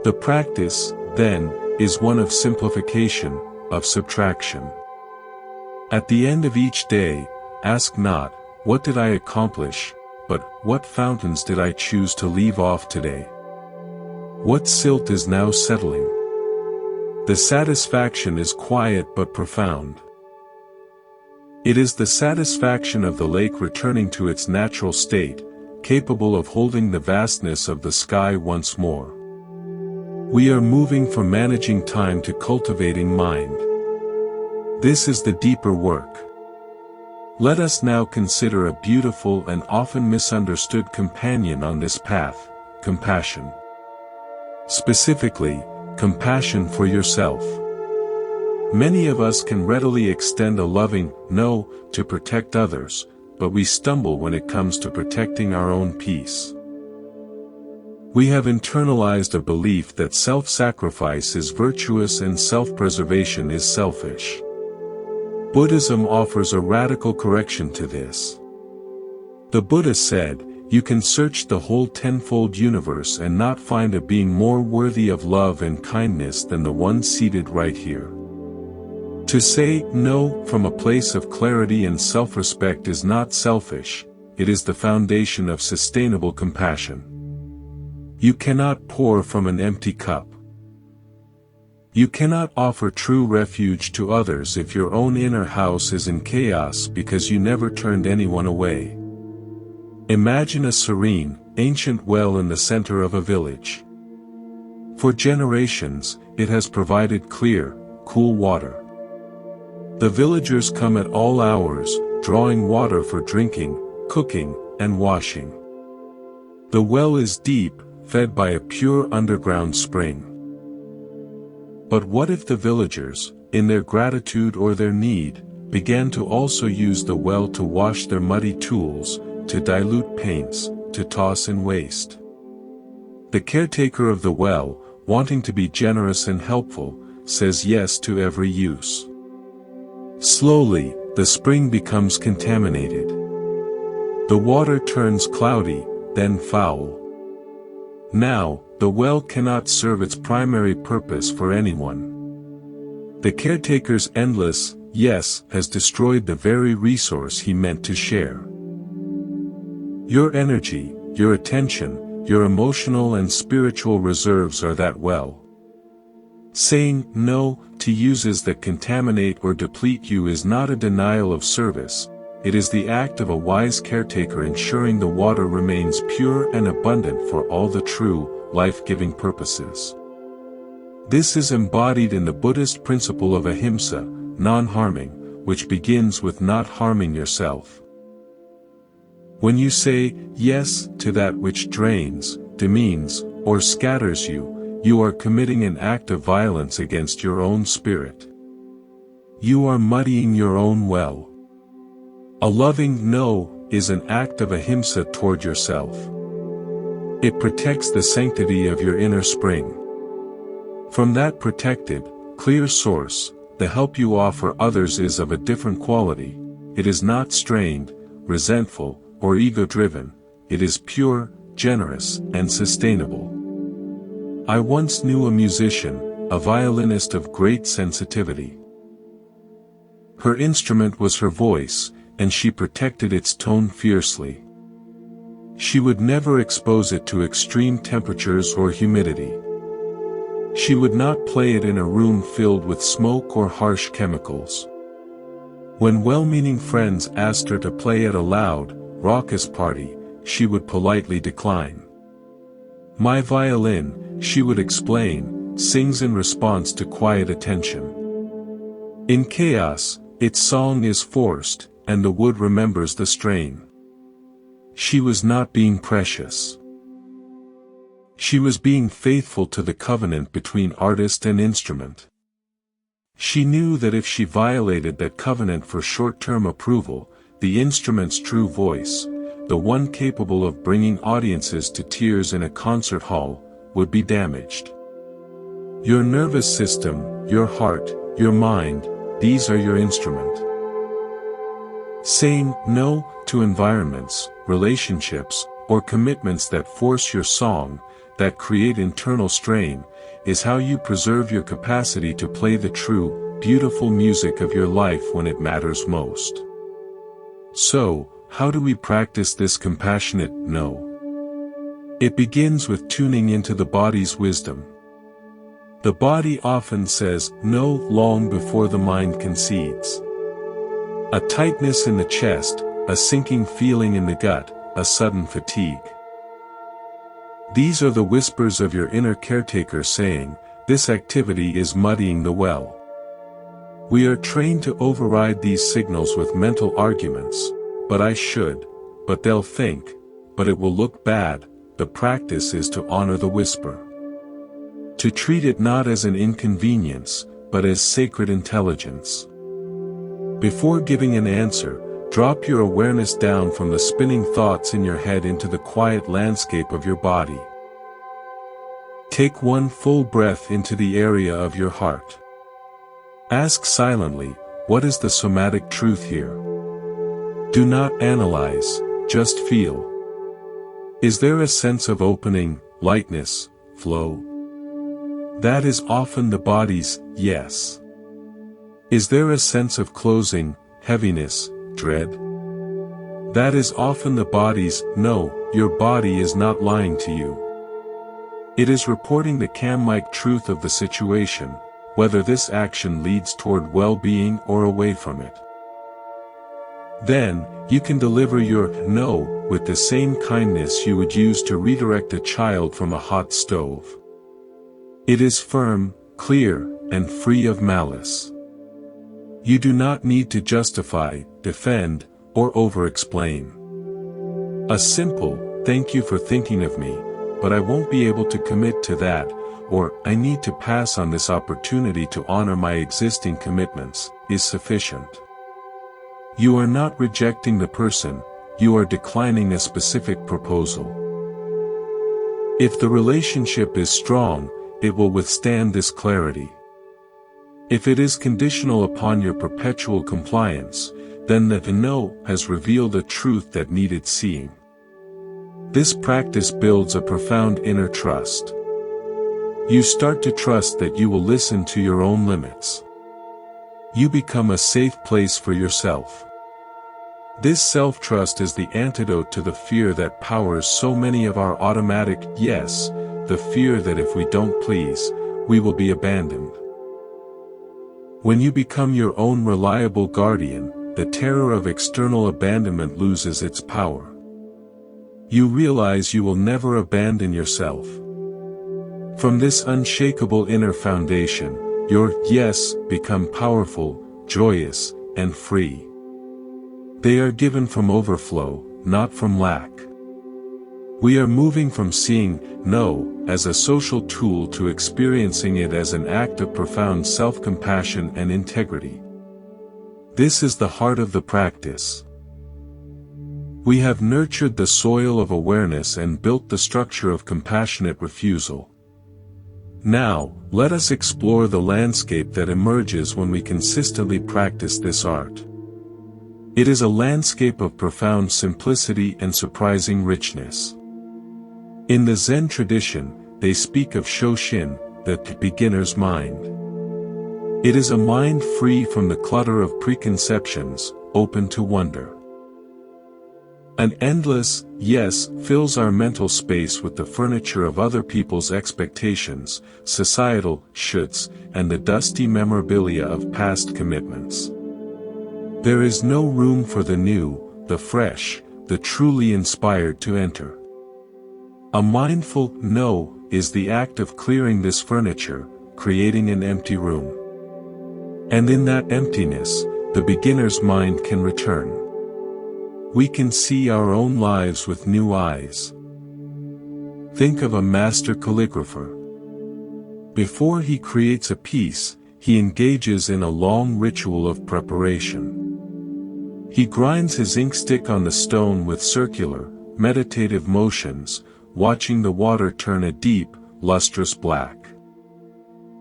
The practice, then, is one of simplification, of subtraction. At the end of each day, ask not, what did I accomplish, but what fountains did I choose to leave off today? What silt is now settling? The satisfaction is quiet but profound. It is the satisfaction of the lake returning to its natural state, capable of holding the vastness of the sky once more. We are moving from managing time to cultivating mind. This is the deeper work. Let us now consider a beautiful and often misunderstood companion on this path, compassion. Specifically, compassion for yourself. Many of us can readily extend a loving no to protect others, but we stumble when it comes to protecting our own peace. We have internalized a belief that self-sacrifice is virtuous and self-preservation is selfish. Buddhism offers a radical correction to this. The Buddha said, "You can search the whole tenfold universe and not find a being more worthy of love and kindness than the one seated right here." To say no from a place of clarity and self-respect is not selfish, it is the foundation of sustainable compassion. You cannot pour from an empty cup. You cannot offer true refuge to others if your own inner house is in chaos because you never turned anyone away. Imagine a serene, ancient well in the center of a village. For generations, it has provided clear, cool water. The villagers come at all hours, drawing water for drinking, cooking, and washing. The well is deep, fed by a pure underground spring. But what if the villagers, in their gratitude or their need, began to also use the well to wash their muddy tools, to dilute paints, to toss in waste? The caretaker of the well, wanting to be generous and helpful, says yes to every use. Slowly, the spring becomes contaminated. The water turns cloudy, then foul. Now, the well cannot serve its primary purpose for anyone. The caretaker's endless yes has destroyed the very resource he meant to share. Your energy, your attention, your emotional and spiritual reserves are that well. Saying no to uses that contaminate or deplete you is not a denial of service, it is the act of a wise caretaker ensuring the water remains pure and abundant for all the true, life-giving purposes. This is embodied in the Buddhist principle of ahimsa, non-harming, which begins with not harming yourself. When you say yes to that which drains, demeans, or scatters you, you are committing an act of violence against your own spirit. You are muddying your own well. A loving no is an act of ahimsa toward yourself. It protects the sanctity of your inner spring. From that protected, clear source, the help you offer others is of a different quality. It is not strained, resentful, or ego-driven. It is pure, generous, and sustainable. I once knew a musician, a violinist of great sensitivity. Her instrument was her voice, and she protected its tone fiercely. She would never expose it to extreme temperatures or humidity. She would not play it in a room filled with smoke or harsh chemicals. When well-meaning friends asked her to play at a loud, raucous party, she would politely decline. My violin, she would explain, sings in response to quiet attention. In chaos, its song is forced, and the wood remembers the strain. She was not being precious. She was being faithful to the covenant between artist and instrument. She knew that if she violated that covenant for short-term approval, the instrument's true voice, the one capable of bringing audiences to tears in a concert hall, would be damaged. Your nervous system, your heart, your mind, these are your instrument. Saying no to environments, relationships, or commitments that force your song, that create internal strain, is how you preserve your capacity to play the true, beautiful music of your life when it matters most. So, how do we practice this compassionate no? It begins with tuning into the body's wisdom. The body often says no long before the mind concedes. A tightness in the chest, a sinking feeling in the gut, a sudden fatigue. These are the whispers of your inner caretaker saying, this activity is muddying the well. We are trained to override these signals with mental arguments, but I should, but they'll think, but it will look bad. The practice is to honor the whisper. To treat it not as an inconvenience, but as sacred intelligence. Before giving an answer, Drop your awareness down from the spinning thoughts in your head into the quiet landscape of your body. Take one full breath into the area of your heart. Ask silently, what is the somatic truth here? Do not analyze, just feel. Is there a sense of opening, lightness, flow? That is often the body's yes. Is there a sense of closing, heaviness, dread? That is often the body's no. Your body is not lying to you. It is reporting the calm-like truth of the situation, whether this action leads toward well-being or away from it. Then, you can deliver your no with the same kindness you would use to redirect a child from a hot stove. It is firm, clear, and free of malice. You do not need to justify, defend, or over-explain. A simple, thank you for thinking of me, but I won't be able to commit to that, or I need to pass on this opportunity to honor my existing commitments, is sufficient. You are not rejecting the person, you are declining a specific proposal. If the relationship is strong, it will withstand this clarity. If it is conditional upon your perpetual compliance, then the no has revealed a truth that needed seeing. This practice builds a profound inner trust. You start to trust that you will listen to your own limits. You become a safe place for yourself. This self-trust is the antidote to the fear that powers so many of our automatic yes, the fear that if we don't please, we will be abandoned. When you become your own reliable guardian, the terror of external abandonment loses its power. You realize you will never abandon yourself. From this unshakable inner foundation, your yes become powerful, joyous, and free. They are given from overflow, not from lack. We are moving from seeing no as a social tool to experiencing it as an act of profound self-compassion and integrity. This is the heart of the practice. We have nurtured the soil of awareness and built the structure of compassionate refusal. Now, let us explore the landscape that emerges when we consistently practice this art. It is a landscape of profound simplicity and surprising richness. In the Zen tradition, they speak of Shoshin, the beginner's mind. It is a mind free from the clutter of preconceptions, open to wonder. An endless yes fills our mental space with the furniture of other people's expectations, societal shoulds, and the dusty memorabilia of past commitments. There is no room for the new, the fresh, the truly inspired to enter. A mindful no is the act of clearing this furniture, creating an empty room. And in that emptiness, the beginner's mind can return. We can see our own lives with new eyes. Think of a master calligrapher. Before he creates a piece, he engages in a long ritual of preparation. He grinds his ink stick on the stone with circular, meditative motions, watching the water turn a deep, lustrous black.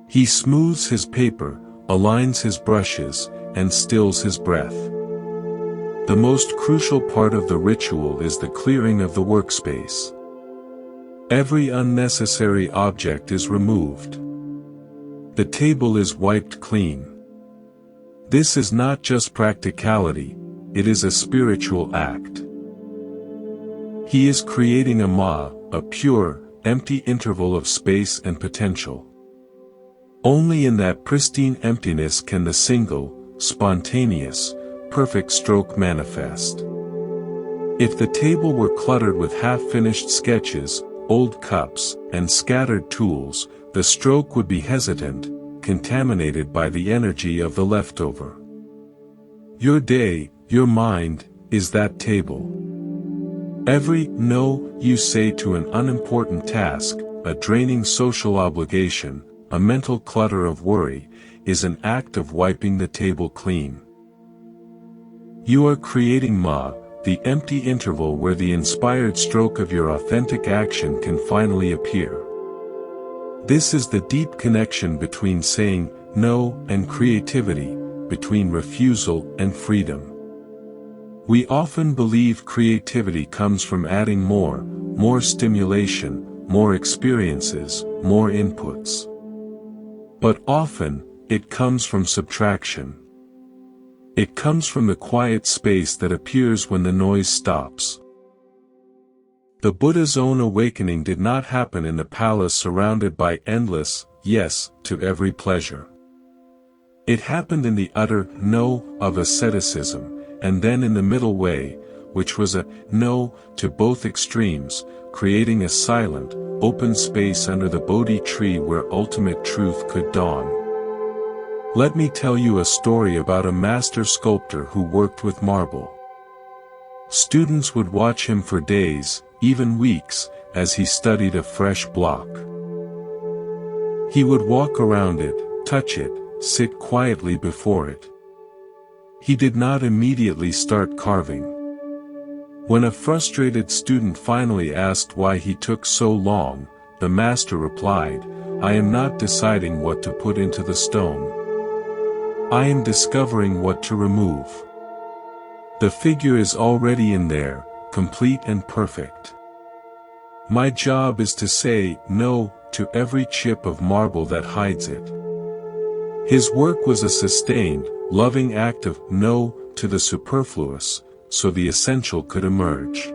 He smooths his paper, aligns his brushes, and stills his breath. The most crucial part of the ritual is the clearing of the workspace. Every unnecessary object is removed. The table is wiped clean. This is not just practicality, it is a spiritual act. He is creating a pure, empty interval of space and potential. Only in that pristine emptiness can the single, spontaneous, perfect stroke manifest. If the table were cluttered with half-finished sketches, old cups, and scattered tools, the stroke would be hesitant, contaminated by the energy of the leftover. Your day, your mind, is that table. Every no you say to an unimportant task, a draining social obligation, a mental clutter of worry, is an act of wiping the table clean. You are creating the empty interval where the inspired stroke of your authentic action can finally appear. This is the deep connection between saying no and creativity, between refusal and freedom. We often believe creativity comes from adding more stimulation, more experiences, more inputs. But often, it comes from subtraction. It comes from the quiet space that appears when the noise stops. The Buddha's own awakening did not happen in the palace surrounded by endless yes to every pleasure. It happened in the utter no of asceticism, and then in the middle way, which was a no to both extremes, creating a silent, open space under the Bodhi tree where ultimate truth could dawn. Let me tell you a story about a master sculptor who worked with marble. Students would watch him for days, even weeks, as he studied a fresh block. He would walk around it, touch it, sit quietly before it. He did not immediately start carving. When a frustrated student finally asked why he took so long, the master replied, "I am not deciding what to put into the stone. I am discovering what to remove. The figure is already in there, complete and perfect. My job is to say no to every chip of marble that hides it." His work was a sustained, loving act of no to the superfluous, so the essential could emerge.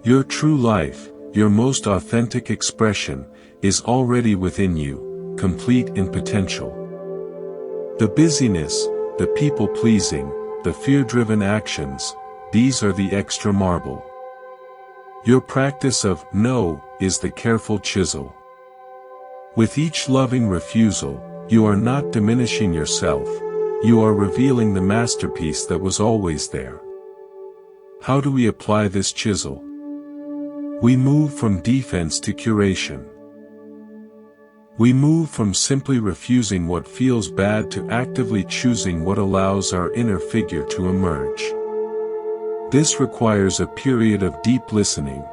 Your true life, your most authentic expression, is already within you, complete in potential. The busyness, the people-pleasing, the fear-driven actions, these are the extra marble. Your practice of no is the careful chisel. With each loving refusal, you are not diminishing yourself, you are revealing the masterpiece that was always there. How do we apply this chisel? We move from defense to curation. We move from simply refusing what feels bad to actively choosing what allows our inner figure to emerge. This requires a period of deep listening.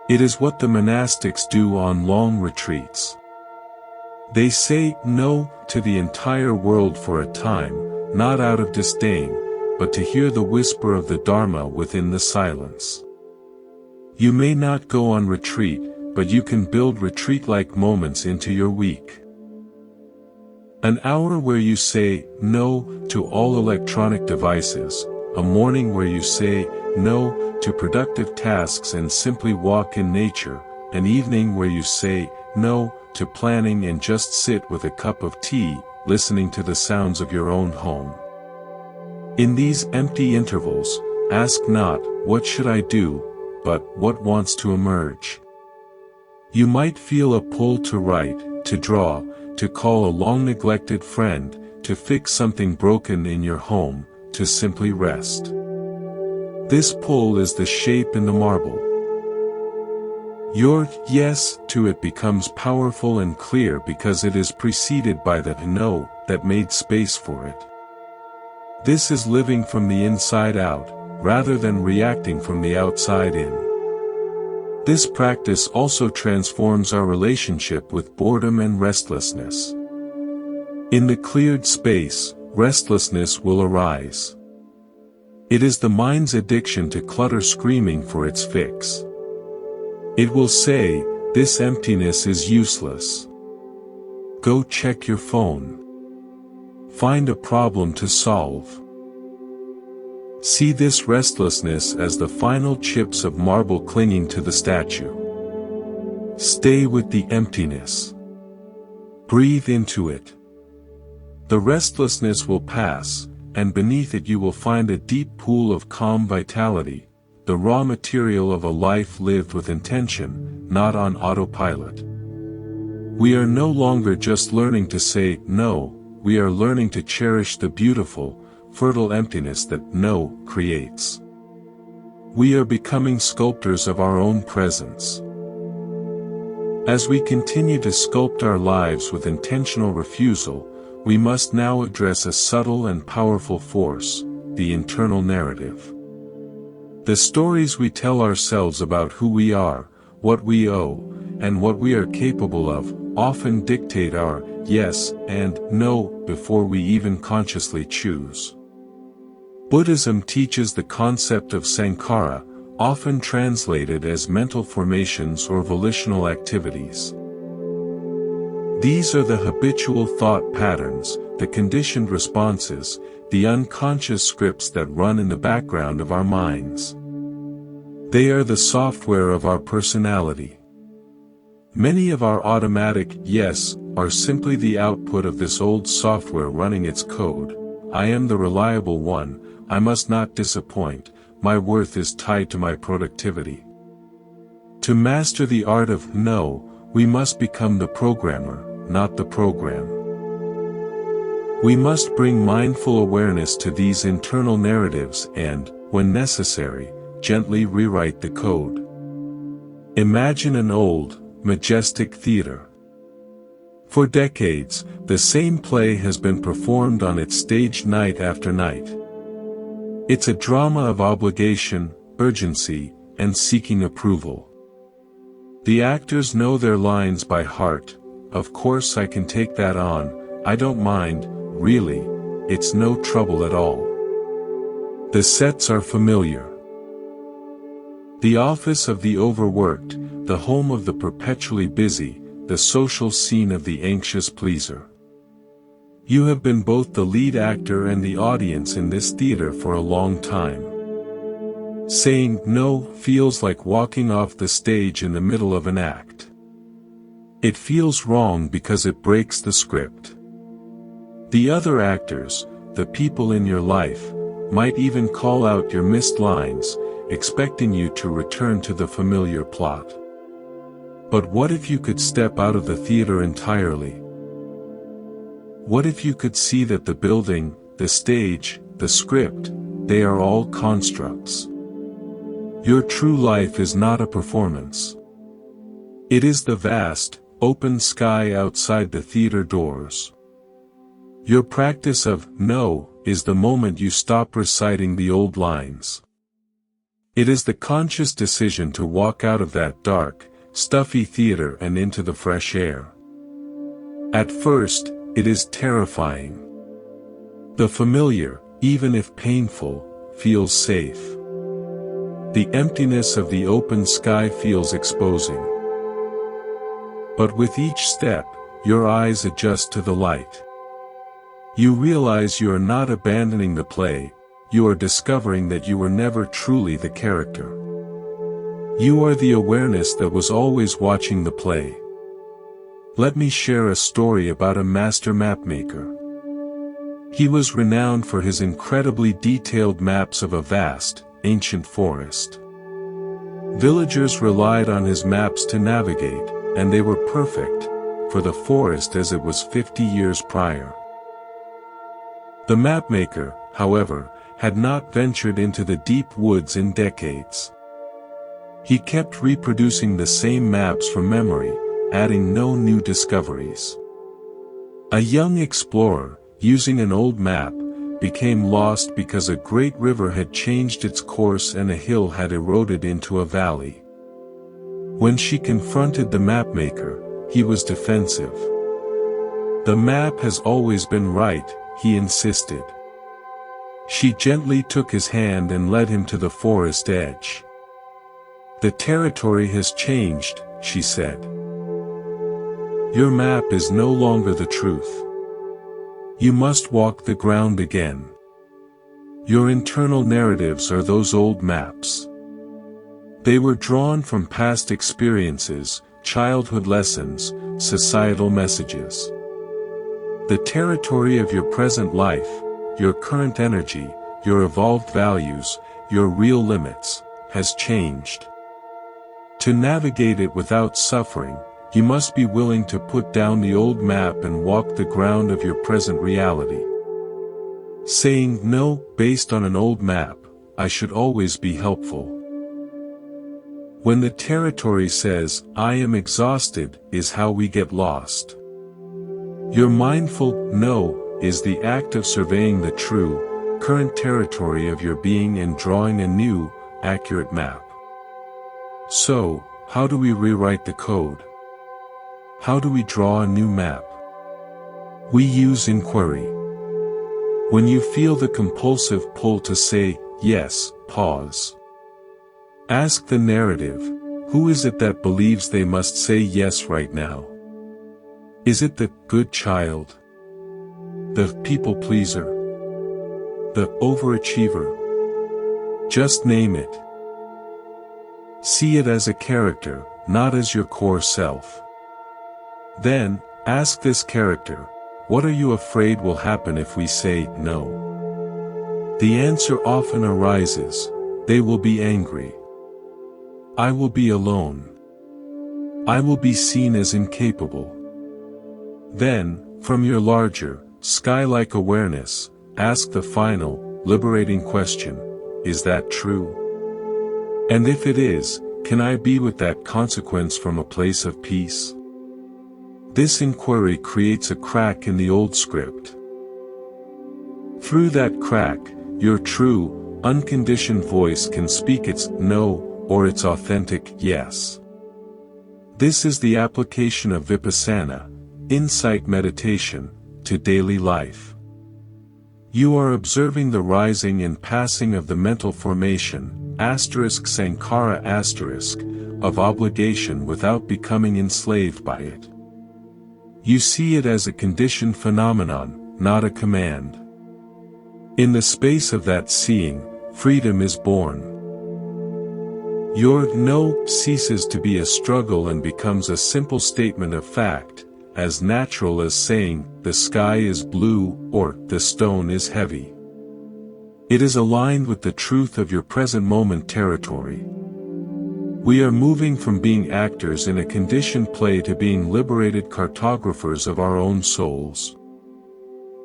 It is what the monastics do on long retreats. They say no to the entire world for a time, not out of disdain, but to hear the whisper of the Dharma within the silence. You may not go on retreat, but you can build retreat-like moments into your week. An hour where you say no to all electronic devices, a morning where you say no to productive tasks and simply walk in nature, an evening where you say no to planning and just sit with a cup of tea, listening to the sounds of your own home. In these empty intervals, ask not, "What should I do?" but "What wants to emerge?" You might feel a pull to write, to draw, to call a long-neglected friend, to fix something broken in your home, to simply rest. This pull is the shape in the marble. Your yes to it becomes powerful and clear because it is preceded by the no that made space for it. This is living from the inside out, rather than reacting from the outside in. This practice also transforms our relationship with boredom and restlessness. In the cleared space, restlessness will arise. It is the mind's addiction to clutter screaming for its fix. It will say, "This emptiness is useless. Go check your phone. Find a problem to solve." See this restlessness as the final chips of marble clinging to the statue. Stay with the emptiness. Breathe into it. The restlessness will pass, and beneath it you will find a deep pool of calm vitality, the raw material of a life lived with intention, not on autopilot. We are no longer just learning to say no, we are learning to cherish the beautiful, fertile emptiness that no creates. We are becoming sculptors of our own presence. As we continue to sculpt our lives with intentional refusal, we must now address a subtle and powerful force, the internal narrative. The stories we tell ourselves about who we are, what we owe, and what we are capable of, often dictate our yes and no before we even consciously choose. Buddhism teaches the concept of sankhara, often translated as mental formations or volitional activities. These are the habitual thought patterns, the conditioned responses, the unconscious scripts that run in the background of our minds. They are the software of our personality. Many of our automatic yes are simply the output of this old software running its code. I am the reliable one, I must not disappoint, my worth is tied to my productivity. To master the art of no, we must become the programmer, not the program. We must bring mindful awareness to these internal narratives and, when necessary, gently rewrite the code. Imagine an old, majestic theater. For decades, the same play has been performed on its stage night after night. It's a drama of obligation, urgency, and seeking approval. The actors know their lines by heart. Of course I can take that on, I don't mind, really, it's no trouble at all. The sets are familiar. The office of the overworked, the home of the perpetually busy, the social scene of the anxious pleaser. You have been both the lead actor and the audience in this theater for a long time. Saying no feels like walking off the stage in the middle of an act. It feels wrong because it breaks the script. The other actors, the people in your life, might even call out your missed lines, expecting you to return to the familiar plot. But what if you could step out of the theater entirely? What if you could see that the building, the stage, the script, they are all constructs? Your true life is not a performance. It is the vast, open sky outside the theater doors. Your practice of no is the moment you stop reciting the old lines. It is the conscious decision to walk out of that dark, stuffy theater and into the fresh air. At first, it is terrifying. The familiar, even if painful, feels safe. The emptiness of the open sky feels exposing. But with each step, your eyes adjust to the light. You realize you are not abandoning the play, you are discovering that you were never truly the character. You are the awareness that was always watching the play. Let me share a story about a master mapmaker. He was renowned for his incredibly detailed maps of a vast, ancient forest. Villagers relied on his maps to navigate, and they were perfect, for the forest as it was 50 years prior. The mapmaker, however, had not ventured into the deep woods in decades. He kept reproducing the same maps from memory, adding no new discoveries. A young explorer, using an old map, became lost because a great river had changed its course and a hill had eroded into a valley. When she confronted the mapmaker, he was defensive. The map has always been right, he insisted. She gently took his hand and led him to the forest edge. The territory has changed, she said. Your map is no longer the truth. You must walk the ground again. Your internal narratives are those old maps. They were drawn from past experiences, childhood lessons, societal messages. The territory of your present life, your current energy, your evolved values, your real limits, has changed. To navigate it without suffering, you must be willing to put down the old map and walk the ground of your present reality. Saying no, based on an old map, I should always be helpful. When the territory says, I am exhausted, is how we get lost. Your mindful no is the act of surveying the true, current territory of your being and drawing a new, accurate map. So, how do we rewrite the code? How do we draw a new map? We use inquiry. When you feel the compulsive pull to say, yes, pause. Ask the narrative, who is it that believes they must say yes right now? Is it the good child? The people pleaser? The overachiever? Just name it. See it as a character, not as your core self. Then, ask this character, what are you afraid will happen if we say no? The answer often arises, they will be angry. I will be alone. I will be seen as incapable. Then, from your larger, sky-like awareness, ask the final, liberating question, is that true? And if it is, can I be with that consequence from a place of peace? This inquiry creates a crack in the old script. Through that crack, your true, unconditioned voice can speak its no, or its authentic yes. This is the application of vipassana, insight meditation, to daily life. You are observing the rising and passing of the mental formation, *sankhara*, of obligation without becoming enslaved by it. You see it as a conditioned phenomenon, not a command. In the space of that seeing, freedom is born. Your no ceases to be a struggle and becomes a simple statement of fact, as natural as saying, the sky is blue, or the stone is heavy. It is aligned with the truth of your present moment territory. We are moving from being actors in a conditioned play to being liberated cartographers of our own souls.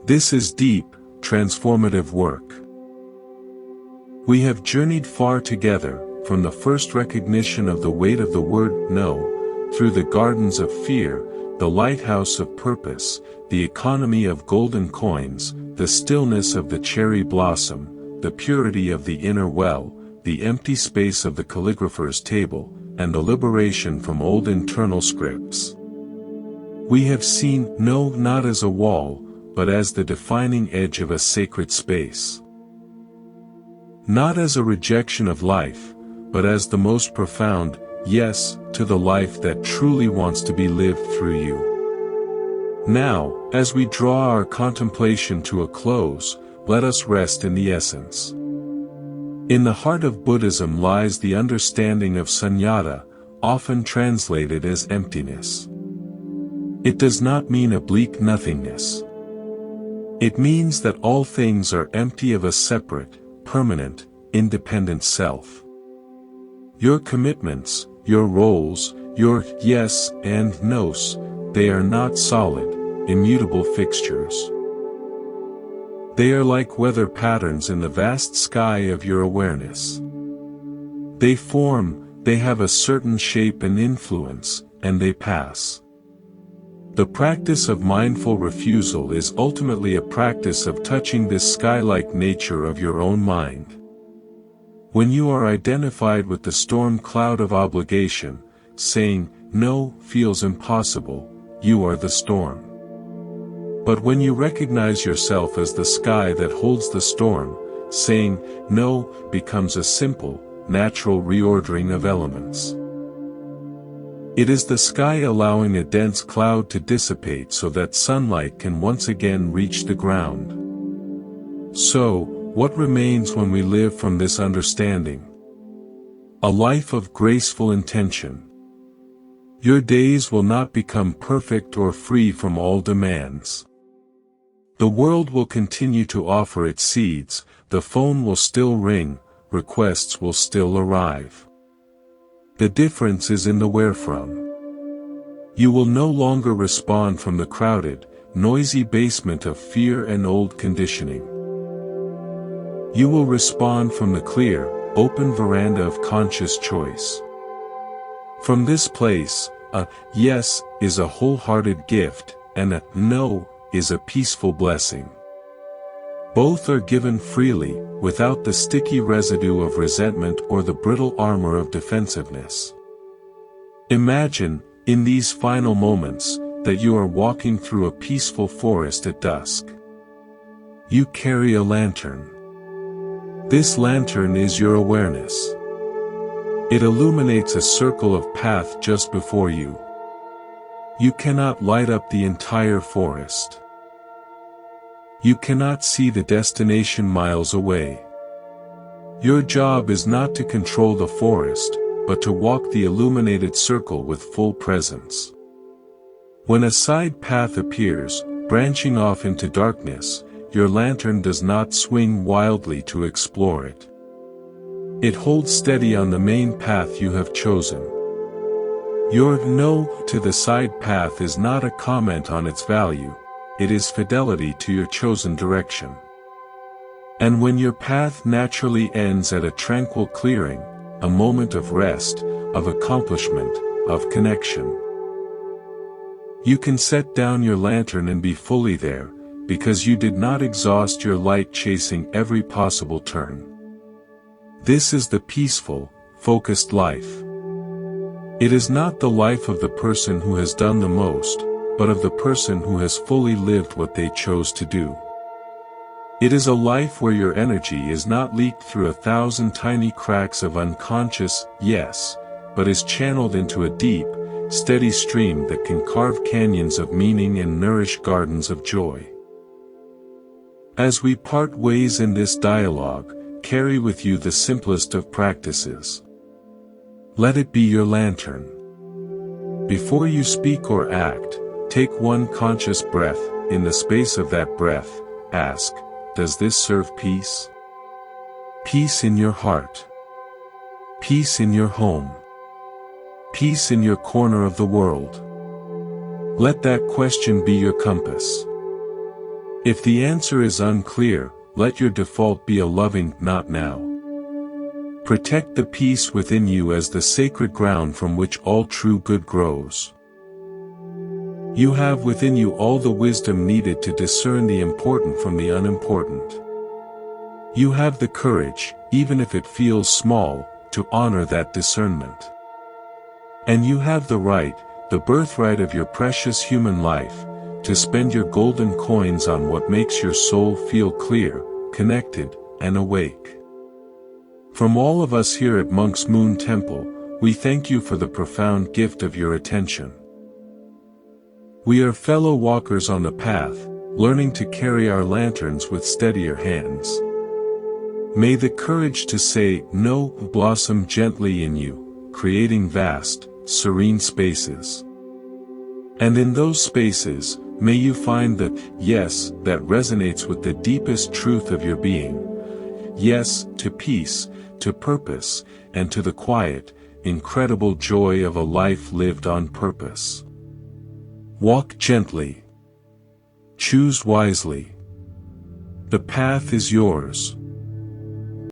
This is deep, transformative work. We have journeyed far together, from the first recognition of the weight of the word no, through the gardens of fear, the lighthouse of purpose, the economy of golden coins, the stillness of the cherry blossom, the purity of the inner well, the empty space of the calligrapher's table, and the liberation from old internal scripts. We have seen no not as a wall, but as the defining edge of a sacred space. Not as a rejection of life, but as the most profound yes to the life that truly wants to be lived through you. Now, as we draw our contemplation to a close, let us rest in the essence. In the heart of Buddhism lies the understanding of sunyata, often translated as emptiness. It does not mean a bleak nothingness. It means that all things are empty of a separate, permanent, independent self. Your commitments, your roles, your yes and nos, they are not solid, immutable fixtures. They are like weather patterns in the vast sky of your awareness. They form, they have a certain shape and influence, and they pass. The practice of mindful refusal is ultimately a practice of touching this sky-like nature of your own mind. When you are identified with the storm cloud of obligation, saying, no feels impossible, you are the storm. But when you recognize yourself as the sky that holds the storm, saying, no becomes a simple, natural reordering of elements. It is the sky allowing a dense cloud to dissipate so that sunlight can once again reach the ground. So, what remains when we live from this understanding? A life of graceful intention. Your days will not become perfect or free from all demands. The world will continue to offer its seeds, the phone will still ring, requests will still arrive. The difference is in the where from. You will no longer respond from the crowded, noisy basement of fear and old conditioning. You will respond from the clear, open veranda of conscious choice. From this place, a yes is a wholehearted gift, and a no is a peaceful blessing. Both are given freely, without the sticky residue of resentment or the brittle armor of defensiveness. Imagine, in these final moments, that you are walking through a peaceful forest at dusk. You carry a lantern. This lantern is your awareness. It illuminates a circle of path just before you. You cannot light up the entire forest. You cannot see the destination miles away. Your job is not to control the forest, but to walk the illuminated circle with full presence. When a side path appears, branching off into darkness, your lantern does not swing wildly to explore it. It holds steady on the main path you have chosen. Your no to the side path is not a comment on its value, it is fidelity to your chosen direction. And when your path naturally ends at a tranquil clearing, a moment of rest, of accomplishment, of connection, you can set down your lantern and be fully there, because you did not exhaust your light chasing every possible turn. This is the peaceful, focused life. It is not the life of the person who has done the most, but of the person who has fully lived what they chose to do. It is a life where your energy is not leaked through 1,000 tiny cracks of unconscious yes, but is channeled into a deep, steady stream that can carve canyons of meaning and nourish gardens of joy. As we part ways in this dialogue, carry with you the simplest of practices. Let it be your lantern. Before you speak or act, take one conscious breath. In the space of that breath, ask, does this serve peace? Peace in your heart. Peace in your home. Peace in your corner of the world. Let that question be your compass. If the answer is unclear, let your default be a loving "not now." Protect the peace within you as the sacred ground from which all true good grows. You have within you all the wisdom needed to discern the important from the unimportant. You have the courage, even if it feels small, to honor that discernment. And you have the right, the birthright of your precious human life, to spend your golden coins on what makes your soul feel clear, connected, and awake. From all of us here at Monk's Moon Temple, we thank you for the profound gift of your attention. We are fellow walkers on the path, learning to carry our lanterns with steadier hands. May the courage to say no blossom gently in you, creating vast, serene spaces. And in those spaces, may you find the yes that resonates with the deepest truth of your being. Yes to peace, to purpose, and to the quiet, incredible joy of a life lived on purpose. Walk gently. Choose wisely. The path is yours.